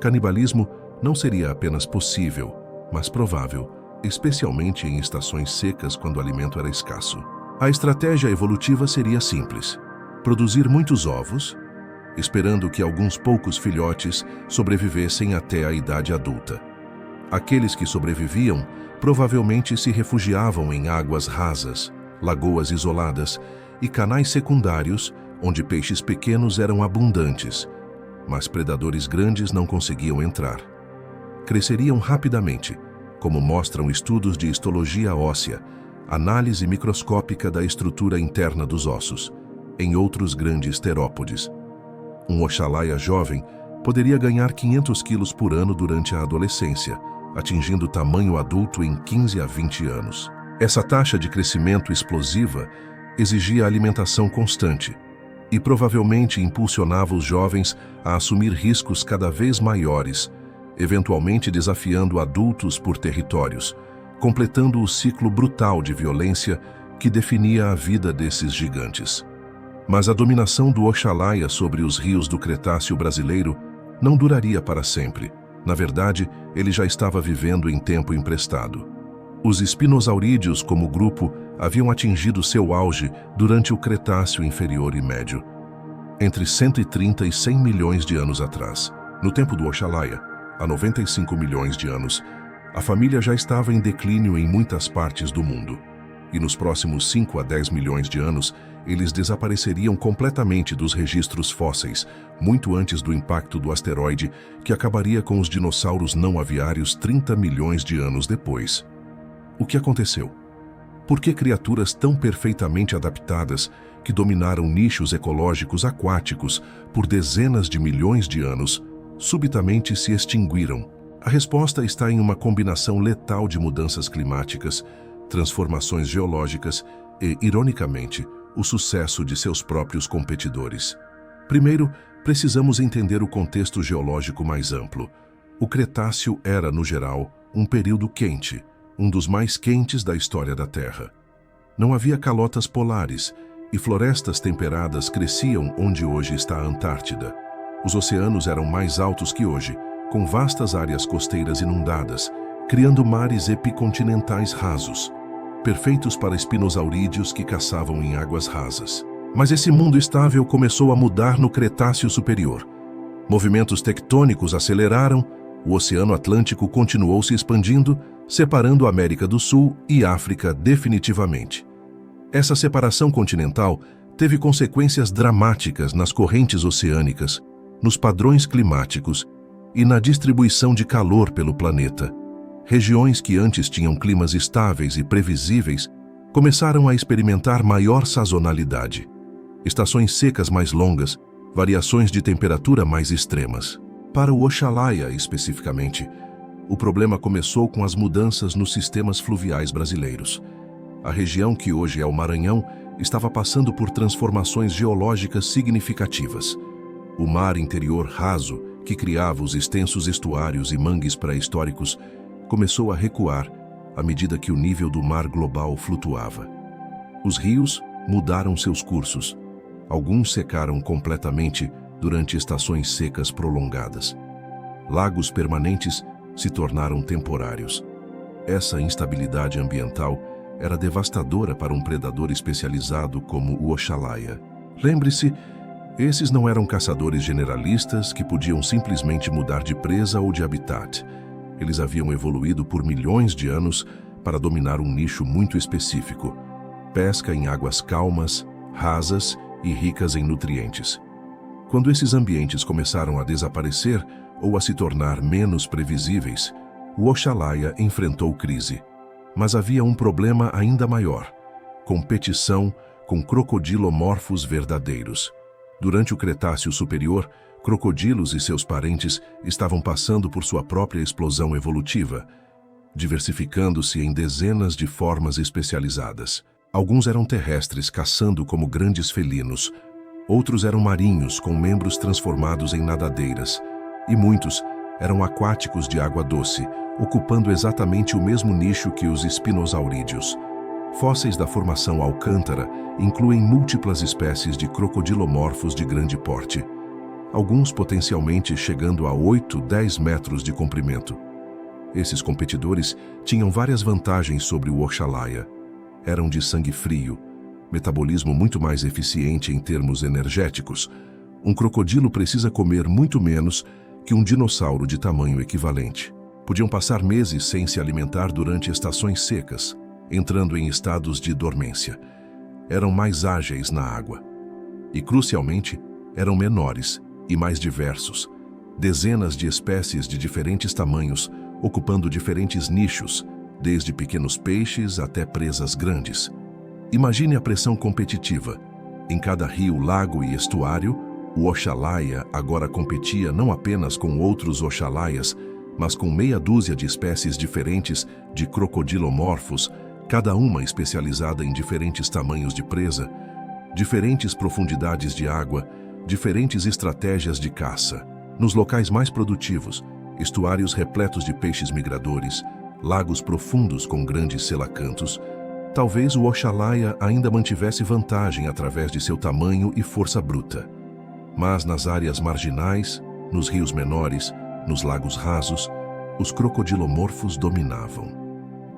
Canibalismo não seria apenas possível, mas provável, especialmente em estações secas quando o alimento era escasso. A estratégia evolutiva seria simples: produzir muitos ovos, esperando que alguns poucos filhotes sobrevivessem até a idade adulta. Aqueles que sobreviviam provavelmente se refugiavam em águas rasas, lagoas isoladas e canais secundários onde peixes pequenos eram abundantes, mas predadores grandes não conseguiam entrar. Cresceriam rapidamente, como mostram estudos de histologia óssea, análise microscópica da estrutura interna dos ossos, em outros grandes terópodes. Um Oxalaia jovem poderia ganhar 500 quilos por ano durante a adolescência, atingindo tamanho adulto em 15 a 20 anos. Essa taxa de crescimento explosiva exigia alimentação constante e provavelmente impulsionava os jovens a assumir riscos cada vez maiores, eventualmente desafiando adultos por territórios, completando o ciclo brutal de violência que definia a vida desses gigantes. Mas a dominação do Oxalaia sobre os rios do Cretáceo brasileiro não duraria para sempre. Na verdade, ele já estava vivendo em tempo emprestado. Os espinosaurídeos, como grupo, haviam atingido seu auge durante o Cretáceo inferior e médio, entre 130 e 100 milhões de anos atrás. No tempo do Oxalaia, há 95 milhões de anos, a família já estava em declínio em muitas partes do mundo. E nos próximos 5 a 10 milhões de anos, eles desapareceriam completamente dos registros fósseis, muito antes do impacto do asteroide, que acabaria com os dinossauros não aviários 30 milhões de anos depois. O que aconteceu? Por que criaturas tão perfeitamente adaptadas que dominaram nichos ecológicos aquáticos por dezenas de milhões de anos, subitamente se extinguiram. A resposta está em uma combinação letal de mudanças climáticas, transformações geológicas e, ironicamente, o sucesso de seus próprios competidores. Primeiro, precisamos entender o contexto geológico mais amplo. O Cretáceo era, no geral, um período quente, um dos mais quentes da história da Terra. Não havia calotas polares e florestas temperadas cresciam onde hoje está a Antártida. Os oceanos eram mais altos que hoje, com vastas áreas costeiras inundadas, criando mares epicontinentais rasos, perfeitos para espinosaurídeos que caçavam em águas rasas. Mas esse mundo estável começou a mudar no Cretáceo Superior. Movimentos tectônicos aceleraram, o Oceano Atlântico continuou se expandindo, separando a América do Sul e África definitivamente. Essa separação continental teve consequências dramáticas nas correntes oceânicas, nos padrões climáticos e na distribuição de calor pelo planeta. Regiões que antes tinham climas estáveis e previsíveis começaram a experimentar maior sazonalidade. Estações secas mais longas, variações de temperatura mais extremas. Para o Oxalaia, especificamente, o problema começou com as mudanças nos sistemas fluviais brasileiros. A região que hoje é o Maranhão estava passando por transformações geológicas significativas. O mar interior raso, que criava os extensos estuários e mangues pré-históricos, começou a recuar à medida que o nível do mar global flutuava. Os rios mudaram seus cursos. Alguns secaram completamente durante estações secas prolongadas. Lagos permanentes se tornaram temporários. Essa instabilidade ambiental era devastadora para um predador especializado como o Oxalaia. Lembre-se, esses não eram caçadores generalistas que podiam simplesmente mudar de presa ou de habitat. Eles haviam evoluído por milhões de anos para dominar um nicho muito específico: pesca em águas calmas, rasas e ricas em nutrientes. Quando esses ambientes começaram a desaparecer ou a se tornar menos previsíveis, o Oxalaia enfrentou crise. Mas havia um problema ainda maior: competição com crocodilomorfos verdadeiros. Durante o Cretáceo Superior, crocodilos e seus parentes estavam passando por sua própria explosão evolutiva, diversificando-se em dezenas de formas especializadas. Alguns eram terrestres, caçando como grandes felinos. Outros eram marinhos, com membros transformados em nadadeiras. E muitos eram aquáticos de água doce, ocupando exatamente o mesmo nicho que os espinosaurídeos. Fósseis da formação Alcântara incluem múltiplas espécies de crocodilomorfos de grande porte, alguns potencialmente chegando a 8-10 metros de comprimento. Esses competidores tinham várias vantagens sobre o Oxalaia. Eram de sangue frio, metabolismo muito mais eficiente em termos energéticos. Um crocodilo precisa comer muito menos que um dinossauro de tamanho equivalente. Podiam passar meses sem se alimentar durante estações secas, entrando em estados de dormência. Eram mais ágeis na água. E, crucialmente, eram menores e mais diversos. Dezenas de espécies de diferentes tamanhos, ocupando diferentes nichos, desde pequenos peixes até presas grandes. Imagine a pressão competitiva. Em cada rio, lago e estuário, o Oxalaia agora competia não apenas com outros Oxalaias, mas com meia dúzia de espécies diferentes de crocodilomorfos, cada uma especializada em diferentes tamanhos de presa, diferentes profundidades de água, diferentes estratégias de caça. Nos locais mais produtivos, estuários repletos de peixes migradores, lagos profundos com grandes selacantos, talvez o Oxalaia ainda mantivesse vantagem através de seu tamanho e força bruta. Mas nas áreas marginais, nos rios menores, nos lagos rasos, os crocodilomorfos dominavam.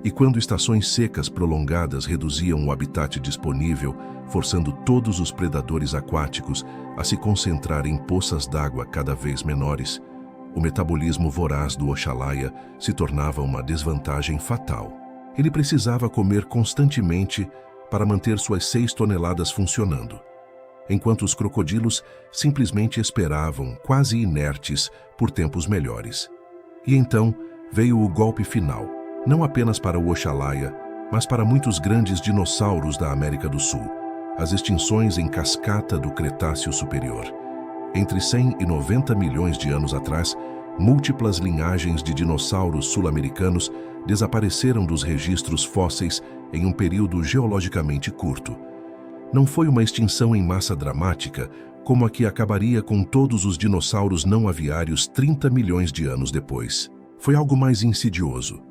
E quando estações secas prolongadas reduziam o habitat disponível, forçando todos os predadores aquáticos a se concentrar em poças d'água cada vez menores, o metabolismo voraz do Oxalaia se tornava uma desvantagem fatal. Ele precisava comer constantemente para manter suas 6 toneladas funcionando, enquanto os crocodilos simplesmente esperavam, quase inertes, por tempos melhores. E então veio o golpe final, não apenas para o Oxalaia, mas para muitos grandes dinossauros da América do Sul. as extinções em cascata do Cretáceo Superior. Entre 100 e 90 milhões de anos atrás, múltiplas linhagens de dinossauros sul-americanos desapareceram dos registros fósseis em um período geologicamente curto. Não foi uma extinção em massa dramática, como a que acabaria com todos os dinossauros não aviários 30 milhões de anos depois. Foi algo mais insidioso.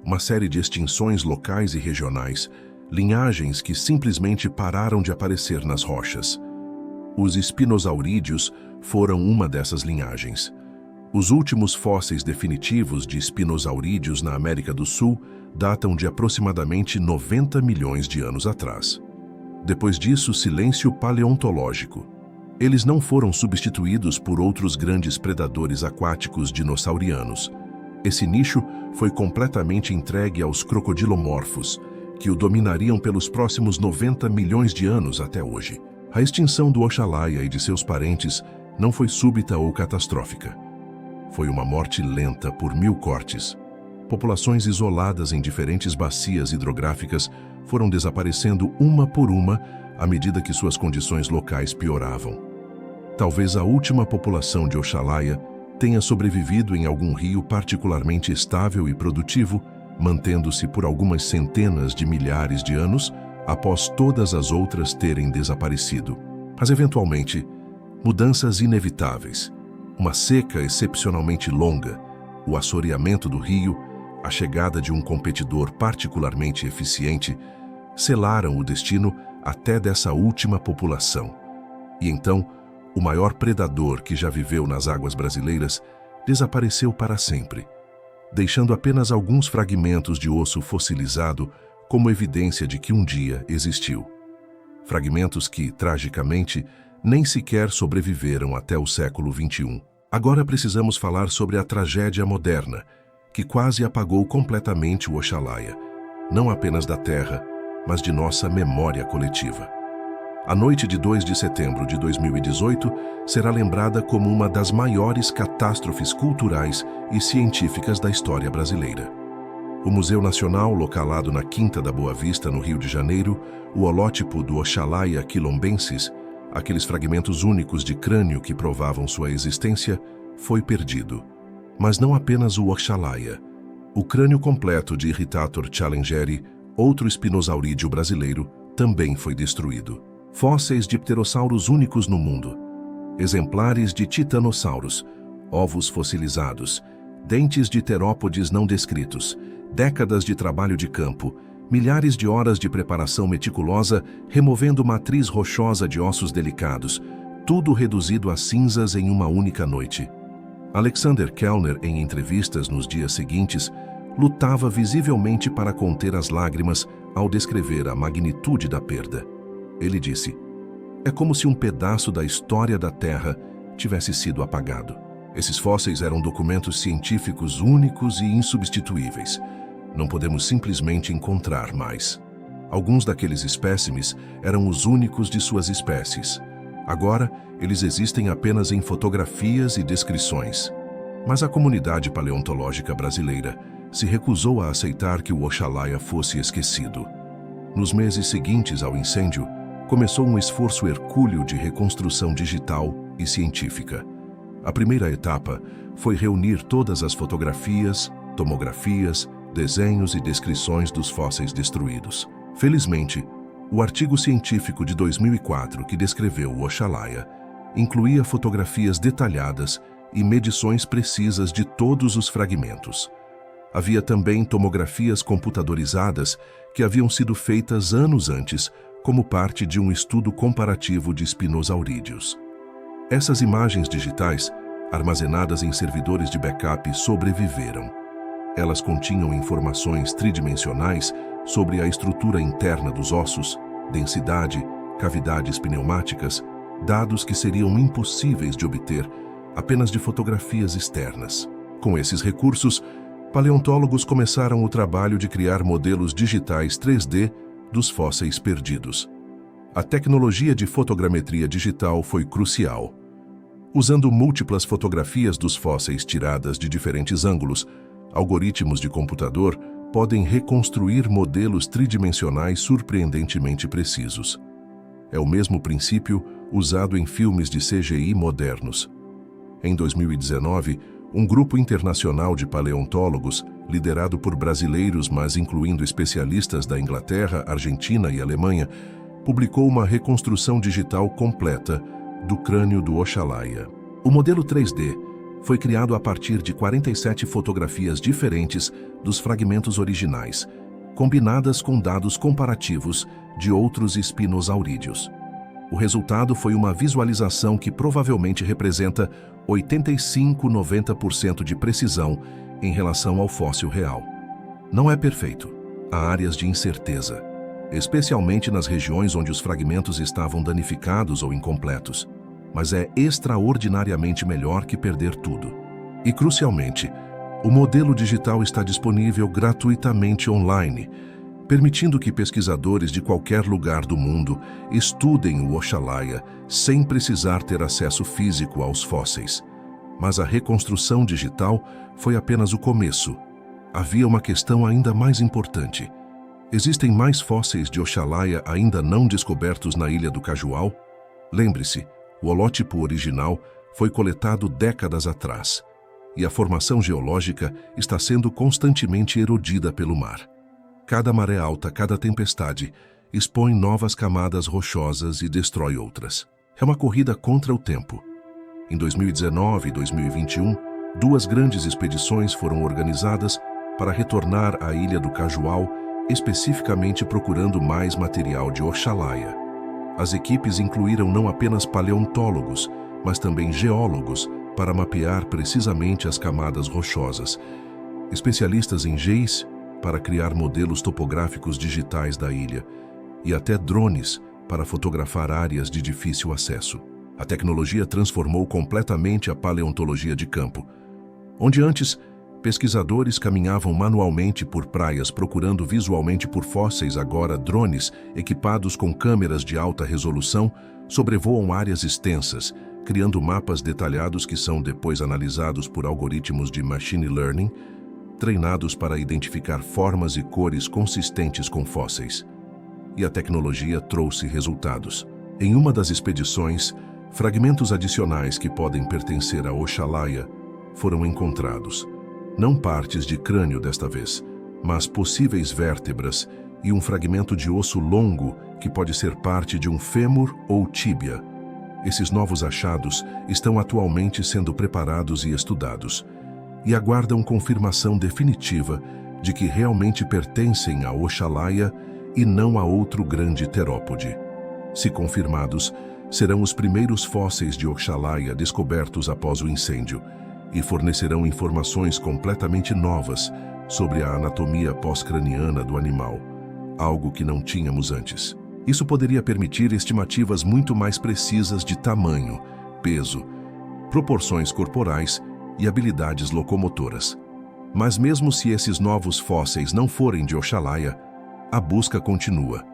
Uma série de extinções locais e regionais, linhagens que simplesmente pararam de aparecer nas rochas. Os espinosaurídeos foram uma dessas linhagens. Os últimos fósseis definitivos de espinosaurídeos na América do Sul datam de aproximadamente 90 milhões de anos atrás. Depois disso, silêncio paleontológico. Eles não foram substituídos por outros grandes predadores aquáticos dinossaurianos. Esse nicho foi completamente entregue aos crocodilomorfos, que o dominariam pelos próximos 90 milhões de anos até hoje. A extinção do Oxalaia e de seus parentes não foi súbita ou catastrófica. Foi uma morte lenta por 1000 cortes. Populações isoladas em diferentes bacias hidrográficas foram desaparecendo uma por uma à medida que suas condições locais pioravam. Talvez a última população de Oxalaia tenha sobrevivido em algum rio particularmente estável e produtivo, mantendo-se por algumas centenas de milhares de anos após todas as outras terem desaparecido. Mas, eventualmente, mudanças inevitáveis, uma seca excepcionalmente longa, o assoreamento do rio, a chegada de um competidor particularmente eficiente, selaram o destino até dessa última população. E então, o maior predador que já viveu nas águas brasileiras desapareceu para sempre, deixando apenas alguns fragmentos de osso fossilizado como evidência de que um dia existiu. Fragmentos que, tragicamente, nem sequer sobreviveram até o século XXI. Agora precisamos falar sobre a tragédia moderna, que quase apagou completamente o Oxalaia, não apenas da Terra, mas de nossa memória coletiva. A noite de 2 de setembro de 2018 será lembrada como uma das maiores catástrofes culturais e científicas da história brasileira. O Museu Nacional, localado na Quinta da Boa Vista, no Rio de Janeiro, o holótipo do Oxalaia quilombensis, aqueles fragmentos únicos de crânio que provavam sua existência, foi perdido. Mas não apenas o Oxalaia. O crânio completo de Irritator challengeri, outro espinosaurídeo brasileiro, também foi destruído. Fósseis de pterossauros únicos no mundo, exemplares de titanossauros, ovos fossilizados, dentes de terópodes não descritos, décadas de trabalho de campo, milhares de horas de preparação meticulosa removendo matriz rochosa de ossos delicados, tudo reduzido a cinzas em uma única noite. Alexander Kellner, em entrevistas nos dias seguintes, lutava visivelmente para conter as lágrimas ao descrever a magnitude da perda. Ele disse: "É como se um pedaço da história da Terra tivesse sido apagado." Esses fósseis eram documentos científicos únicos e insubstituíveis. Não podemos simplesmente encontrar mais. Alguns daqueles espécimes eram os únicos de suas espécies. Agora, eles existem apenas em fotografias e descrições. Mas a comunidade paleontológica brasileira se recusou a aceitar que o Oxalaia fosse esquecido. Nos meses seguintes ao incêndio, começou um esforço hercúleo de reconstrução digital e científica. A primeira etapa foi reunir todas as fotografias, tomografias, desenhos e descrições dos fósseis destruídos. Felizmente, o artigo científico de 2004 que descreveu o Oxalaia incluía fotografias detalhadas e medições precisas de todos os fragmentos. Havia também tomografias computadorizadas que haviam sido feitas anos antes como parte de um estudo comparativo de espinosaurídeos. Essas imagens digitais, armazenadas em servidores de backup, sobreviveram. Elas continham informações tridimensionais sobre a estrutura interna dos ossos, densidade, cavidades pneumáticas, dados que seriam impossíveis de obter apenas de fotografias externas. Com esses recursos, paleontólogos começaram o trabalho de criar modelos digitais 3D dos fósseis perdidos. A tecnologia de fotogrametria digital foi crucial. Usando múltiplas fotografias dos fósseis tiradas de diferentes ângulos, algoritmos de computador podem reconstruir modelos tridimensionais surpreendentemente precisos. É o mesmo princípio usado em filmes de CGI modernos. Em 2019, um grupo internacional de paleontólogos, liderado por brasileiros, mas incluindo especialistas da Inglaterra, Argentina e Alemanha, publicou uma reconstrução digital completa do crânio do Oxalaia. O modelo 3D foi criado a partir de 47 fotografias diferentes dos fragmentos originais, combinadas com dados comparativos de outros espinosaurídeos. O resultado foi uma visualização que provavelmente representa 85–90% de precisão em relação ao fóssil real. Não é perfeito. Há áreas de incerteza, especialmente nas regiões onde os fragmentos estavam danificados ou incompletos, mas é extraordinariamente melhor que perder tudo. E, crucialmente, o modelo digital está disponível gratuitamente online, permitindo que pesquisadores de qualquer lugar do mundo estudem o Oxalaia sem precisar ter acesso físico aos fósseis. Mas a reconstrução digital foi apenas o começo. Havia uma questão ainda mais importante. Existem mais fósseis de Oxalaia ainda não descobertos na Ilha do Cajual? Lembre-se, o holótipo original foi coletado décadas atrás, e a formação geológica está sendo constantemente erodida pelo mar. Cada maré alta, cada tempestade, expõe novas camadas rochosas e destrói outras. É uma corrida contra o tempo. Em 2019 e 2021, duas grandes expedições foram organizadas para retornar à Ilha do Cajual, especificamente procurando mais material de Oxalaia. As equipes incluíram não apenas paleontólogos, mas também geólogos para mapear precisamente as camadas rochosas, especialistas em geis para criar modelos topográficos digitais da ilha e até drones para fotografar áreas de difícil acesso. A tecnologia transformou completamente a paleontologia de campo. Onde antes, pesquisadores caminhavam manualmente por praias procurando visualmente por fósseis, agora drones, equipados com câmeras de alta resolução, sobrevoam áreas extensas, criando mapas detalhados que são depois analisados por algoritmos de machine learning, treinados para identificar formas e cores consistentes com fósseis. E a tecnologia trouxe resultados. Em uma das expedições, fragmentos adicionais que podem pertencer a Oxalaia foram encontrados. Não partes de crânio desta vez, mas possíveis vértebras e um fragmento de osso longo que pode ser parte de um fêmur ou tíbia. Esses novos achados estão atualmente sendo preparados e estudados, e aguardam confirmação definitiva de que realmente pertencem a Oxalaia e não a outro grande terópode. Se confirmados, serão os primeiros fósseis de Oxalaia descobertos após o incêndio e fornecerão informações completamente novas sobre a anatomia pós-craniana do animal, algo que não tínhamos antes. Isso poderia permitir estimativas muito mais precisas de tamanho, peso, proporções corporais e habilidades locomotoras. Mas mesmo se esses novos fósseis não forem de Oxalaia, a busca continua.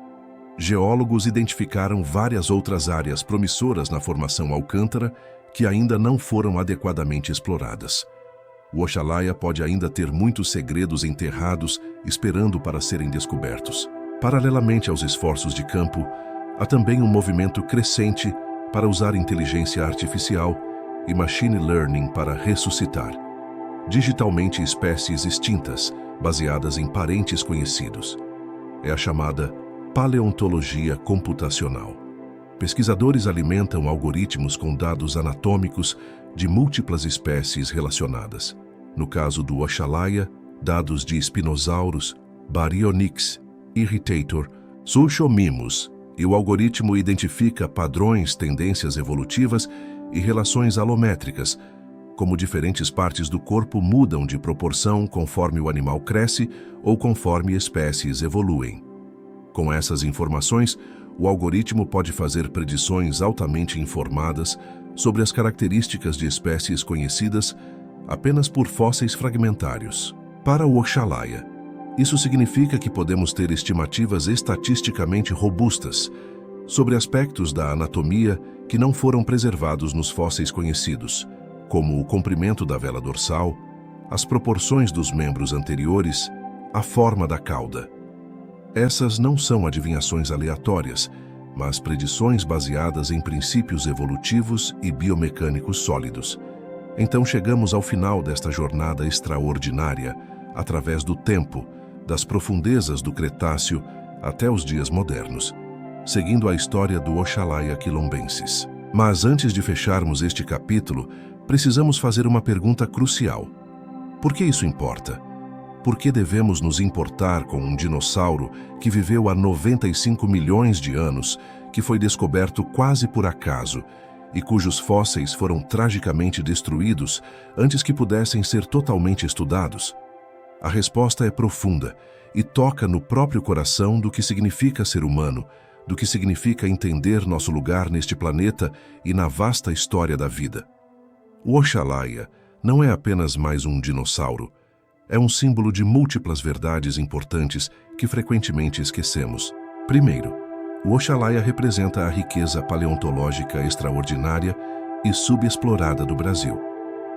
Geólogos identificaram várias outras áreas promissoras na formação Alcântara que ainda não foram adequadamente exploradas. O Oxalaia pode ainda ter muitos segredos enterrados esperando para serem descobertos. Paralelamente aos esforços de campo, há também um movimento crescente para usar inteligência artificial e machine learning para ressuscitar digitalmente espécies extintas, baseadas em parentes conhecidos. É a chamada paleontologia computacional. Pesquisadores alimentam algoritmos com dados anatômicos de múltiplas espécies relacionadas. No caso do Oxalaia, dados de Spinosaurus, Baryonyx, Irritator, Sulcomimus, e o algoritmo identifica padrões, tendências evolutivas e relações alométricas, como diferentes partes do corpo mudam de proporção conforme o animal cresce ou conforme espécies evoluem. Com essas informações, o algoritmo pode fazer predições altamente informadas sobre as características de espécies conhecidas apenas por fósseis fragmentários. Para o Oxalaia, isso significa que podemos ter estimativas estatisticamente robustas sobre aspectos da anatomia que não foram preservados nos fósseis conhecidos, como o comprimento da vela dorsal, as proporções dos membros anteriores, a forma da cauda. Essas não são adivinhações aleatórias, mas predições baseadas em princípios evolutivos e biomecânicos sólidos. Então chegamos ao final desta jornada extraordinária, através do tempo, das profundezas do Cretáceo até os dias modernos, seguindo a história do Oxalaia quilombensis. Mas antes de fecharmos este capítulo, precisamos fazer uma pergunta crucial. Por que isso importa? Por que devemos nos importar com um dinossauro que viveu há 95 milhões de anos, que foi descoberto quase por acaso e cujos fósseis foram tragicamente destruídos antes que pudessem ser totalmente estudados? A resposta é profunda e toca no próprio coração do que significa ser humano, do que significa entender nosso lugar neste planeta e na vasta história da vida. O Oxalaia não é apenas mais um dinossauro. É um símbolo de múltiplas verdades importantes que frequentemente esquecemos. Primeiro, o Oxalaia representa a riqueza paleontológica extraordinária e subexplorada do Brasil.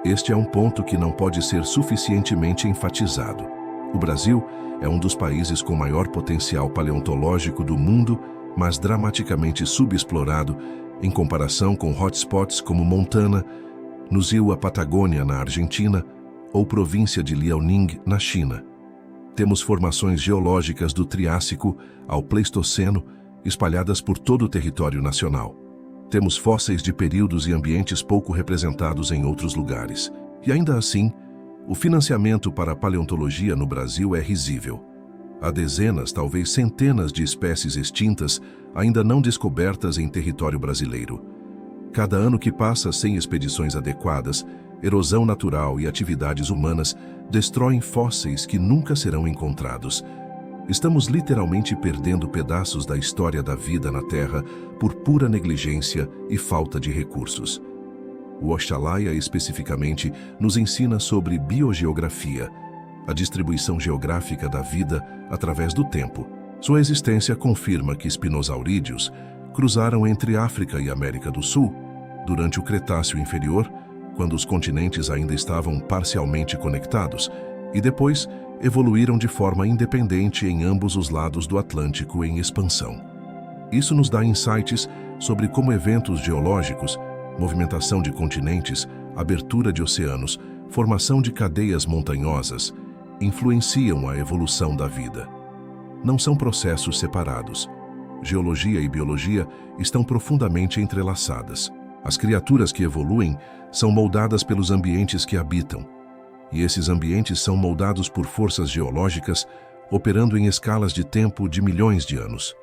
Este é um ponto que não pode ser suficientemente enfatizado. O Brasil é um dos países com maior potencial paleontológico do mundo, mas dramaticamente subexplorado em comparação com hotspots como Montana, Nuzil, a Patagônia, na Argentina, ou província de Liaoning, na China. Temos formações geológicas do Triássico ao Pleistoceno espalhadas por todo o território nacional. Temos fósseis de períodos e ambientes pouco representados em outros lugares. E ainda assim, o financiamento para a paleontologia no Brasil é risível. Há dezenas, talvez centenas de espécies extintas ainda não descobertas em território brasileiro. Cada ano que passa sem expedições adequadas, erosão natural e atividades humanas destroem fósseis que nunca serão encontrados. Estamos literalmente perdendo pedaços da história da vida na Terra por pura negligência e falta de recursos. O Oxalaia, especificamente, nos ensina sobre biogeografia, a distribuição geográfica da vida através do tempo. Sua existência confirma que espinosaurídeos cruzaram entre África e América do Sul durante o Cretáceo Inferior, quando os continentes ainda estavam parcialmente conectados, e depois evoluíram de forma independente em ambos os lados do Atlântico em expansão. Isso nos dá insights sobre como eventos geológicos, movimentação de continentes, abertura de oceanos, formação de cadeias montanhosas, influenciam a evolução da vida. Não são processos separados. Geologia e biologia estão profundamente entrelaçadas. As criaturas que evoluem são moldadas pelos ambientes que habitam, e esses ambientes são moldados por forças geológicas operando em escalas de tempo de milhões de anos.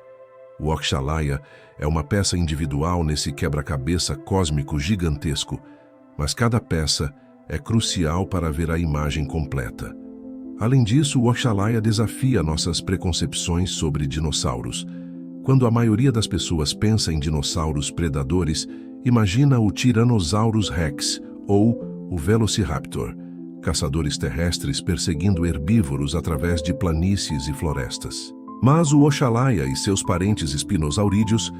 O Oxalaia é uma peça individual nesse quebra-cabeça cósmico gigantesco, mas cada peça é crucial para ver a imagem completa. Além disso, o Oxalaia desafia nossas preconcepções sobre dinossauros. Quando a maioria das pessoas pensa em dinossauros predadores, imagina o Tyrannosaurus Rex ou o Velociraptor, caçadores terrestres perseguindo herbívoros através de planícies e florestas. Mas o Oxalaia e seus parentes espinosaurídeos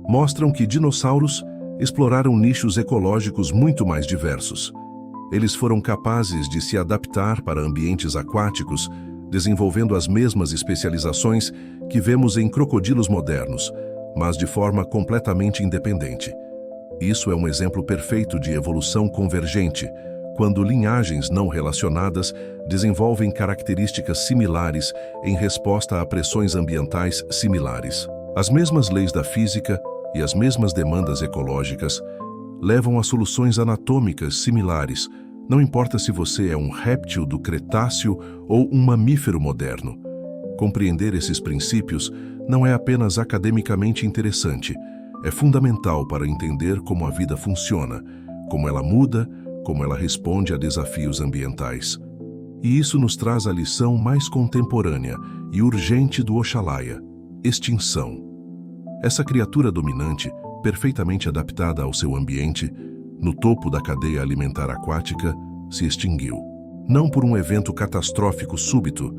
mostram que dinossauros exploraram nichos ecológicos muito mais diversos. Eles foram capazes de se adaptar para ambientes aquáticos, desenvolvendo as mesmas especializações que vemos em crocodilos modernos, mas de forma completamente independente. Isso é um exemplo perfeito de evolução convergente, quando linhagens não relacionadas desenvolvem características similares em resposta a pressões ambientais similares. As mesmas leis da física e as mesmas demandas ecológicas levam a soluções anatômicas similares, não importa se você é um réptil do Cretáceo ou um mamífero moderno. Compreender esses princípios não é apenas academicamente interessante, é fundamental para entender como a vida funciona, como ela muda, como ela responde a desafios ambientais. E isso nos traz a lição mais contemporânea e urgente do Oxalaia: extinção. Essa criatura dominante, perfeitamente adaptada ao seu ambiente, no topo da cadeia alimentar aquática, se extinguiu. Não por um evento catastrófico súbito,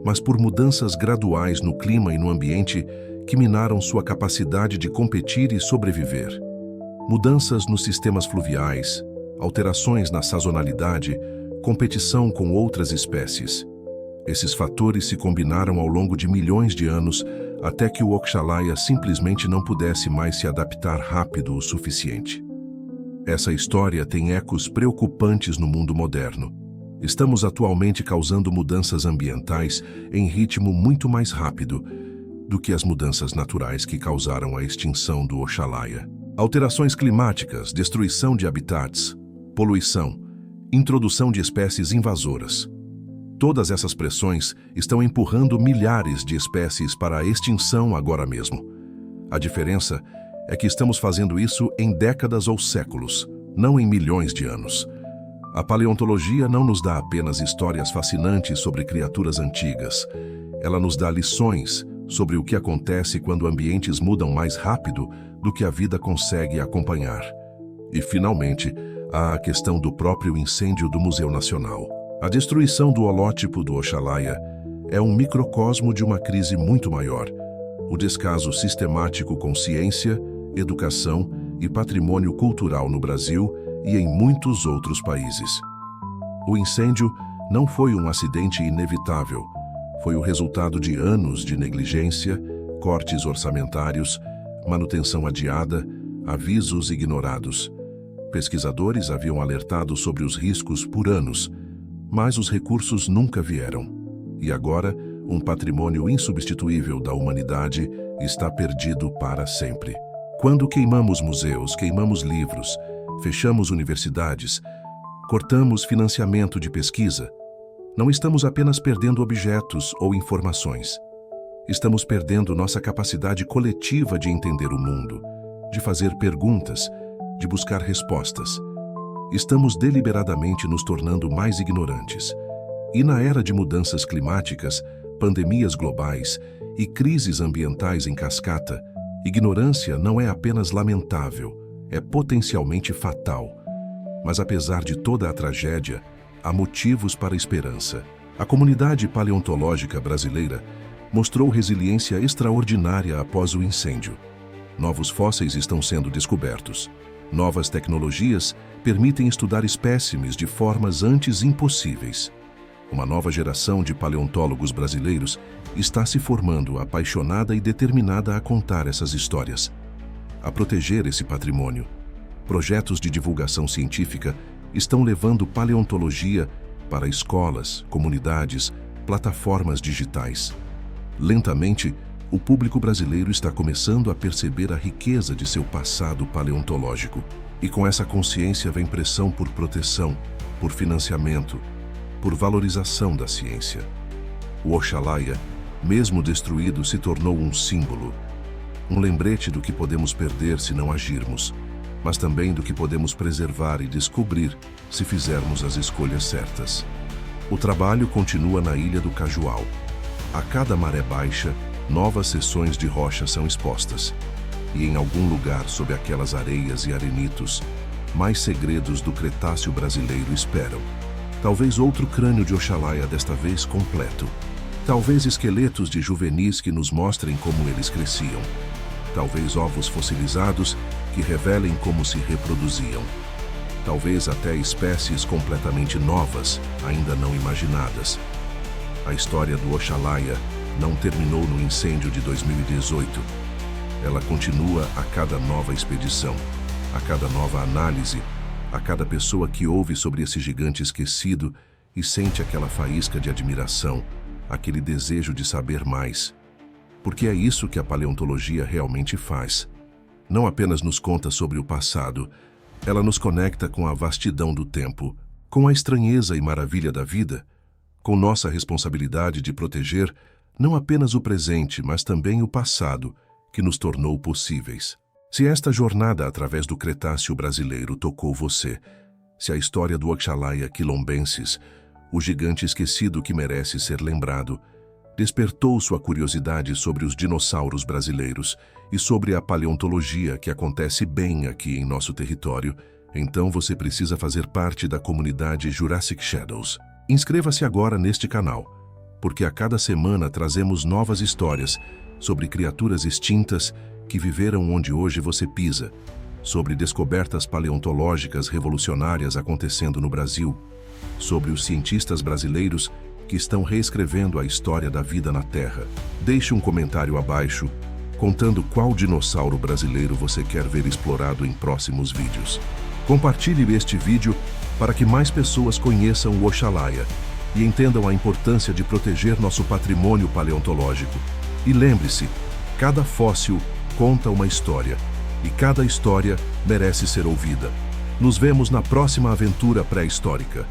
mas por mudanças graduais no clima e no ambiente que minaram sua capacidade de competir e sobreviver. Mudanças nos sistemas fluviais, alterações na sazonalidade, competição com outras espécies. Esses fatores se combinaram ao longo de milhões de anos até que o Oxalaia simplesmente não pudesse mais se adaptar rápido o suficiente. Essa história tem ecos preocupantes no mundo moderno. Estamos atualmente causando mudanças ambientais em ritmo muito mais rápido do que as mudanças naturais que causaram a extinção do Oxalaia. Alterações climáticas, destruição de habitats, poluição, introdução de espécies invasoras. Todas essas pressões estão empurrando milhares de espécies para a extinção agora mesmo. A diferença é que estamos fazendo isso em décadas ou séculos, não em milhões de anos. A paleontologia não nos dá apenas histórias fascinantes sobre criaturas antigas. Ela nos dá lições sobre o que acontece quando ambientes mudam mais rápido do que a vida consegue acompanhar. E, finalmente, há a questão do próprio incêndio do Museu Nacional. A destruição do holótipo do Oxalaia é um microcosmo de uma crise muito maior, o descaso sistemático com ciência, educação e patrimônio cultural no Brasil e em muitos outros países. O incêndio não foi um acidente inevitável, foi o resultado de anos de negligência, cortes orçamentários, manutenção adiada, avisos ignorados. Pesquisadores haviam alertado sobre os riscos por anos, mas os recursos nunca vieram. E agora, um patrimônio insubstituível da humanidade está perdido para sempre. Quando queimamos museus, queimamos livros, fechamos universidades, cortamos financiamento de pesquisa, não estamos apenas perdendo objetos ou informações. Estamos perdendo nossa capacidade coletiva de entender o mundo, de fazer perguntas, de buscar respostas. Estamos deliberadamente nos tornando mais ignorantes. E na era de mudanças climáticas, pandemias globais e crises ambientais em cascata, ignorância não é apenas lamentável, é potencialmente fatal. Mas apesar de toda a tragédia, há motivos para esperança. A comunidade paleontológica brasileira mostrou resiliência extraordinária após o incêndio. Novos fósseis estão sendo descobertos. Novas tecnologias permitem estudar espécimes de formas antes impossíveis. Uma nova geração de paleontólogos brasileiros está se formando, apaixonada e determinada a contar essas histórias, a proteger esse patrimônio. Projetos de divulgação científica estão levando paleontologia para escolas, comunidades, plataformas digitais. Lentamente, o público brasileiro está começando a perceber a riqueza de seu passado paleontológico. E com essa consciência vem pressão por proteção, por financiamento, por valorização da ciência. O Oxalaia, mesmo destruído, se tornou um símbolo, um lembrete do que podemos perder se não agirmos, mas também do que podemos preservar e descobrir se fizermos as escolhas certas. O trabalho continua na Ilha do Cajual. A cada maré baixa, novas seções de rocha são expostas. E em algum lugar sob aquelas areias e arenitos, mais segredos do Cretáceo brasileiro esperam. Talvez outro crânio de Oxalaia, desta vez completo. Talvez esqueletos de juvenis que nos mostrem como eles cresciam. Talvez ovos fossilizados que revelem como se reproduziam. Talvez até espécies completamente novas, ainda não imaginadas. A história do Oxalaia não terminou no incêndio de 2018. Ela continua a cada nova expedição, a cada nova análise, a cada pessoa que ouve sobre esse gigante esquecido e sente aquela faísca de admiração, aquele desejo de saber mais. Porque é isso que a paleontologia realmente faz. Não apenas nos conta sobre o passado, ela nos conecta com a vastidão do tempo, com a estranheza e maravilha da vida, com nossa responsabilidade de proteger não apenas o presente, mas também o passado, que nos tornou possíveis. Se esta jornada através do Cretáceo brasileiro tocou você, se a história do Oxalaia quilombensis, o gigante esquecido que merece ser lembrado, despertou sua curiosidade sobre os dinossauros brasileiros e sobre a paleontologia que acontece bem aqui em nosso território, então você precisa fazer parte da comunidade Jurassic Shadows. Inscreva-se agora neste canal, porque a cada semana trazemos novas histórias sobre criaturas extintas que viveram onde hoje você pisa, sobre descobertas paleontológicas revolucionárias acontecendo no Brasil, sobre os cientistas brasileiros que estão reescrevendo a história da vida na Terra. Deixe um comentário abaixo contando qual dinossauro brasileiro você quer ver explorado em próximos vídeos. Compartilhe este vídeo para que mais pessoas conheçam o Oxalaia e entendam a importância de proteger nosso patrimônio paleontológico. E lembre-se, cada fóssil conta uma história, e cada história merece ser ouvida. Nos vemos na próxima aventura pré-histórica.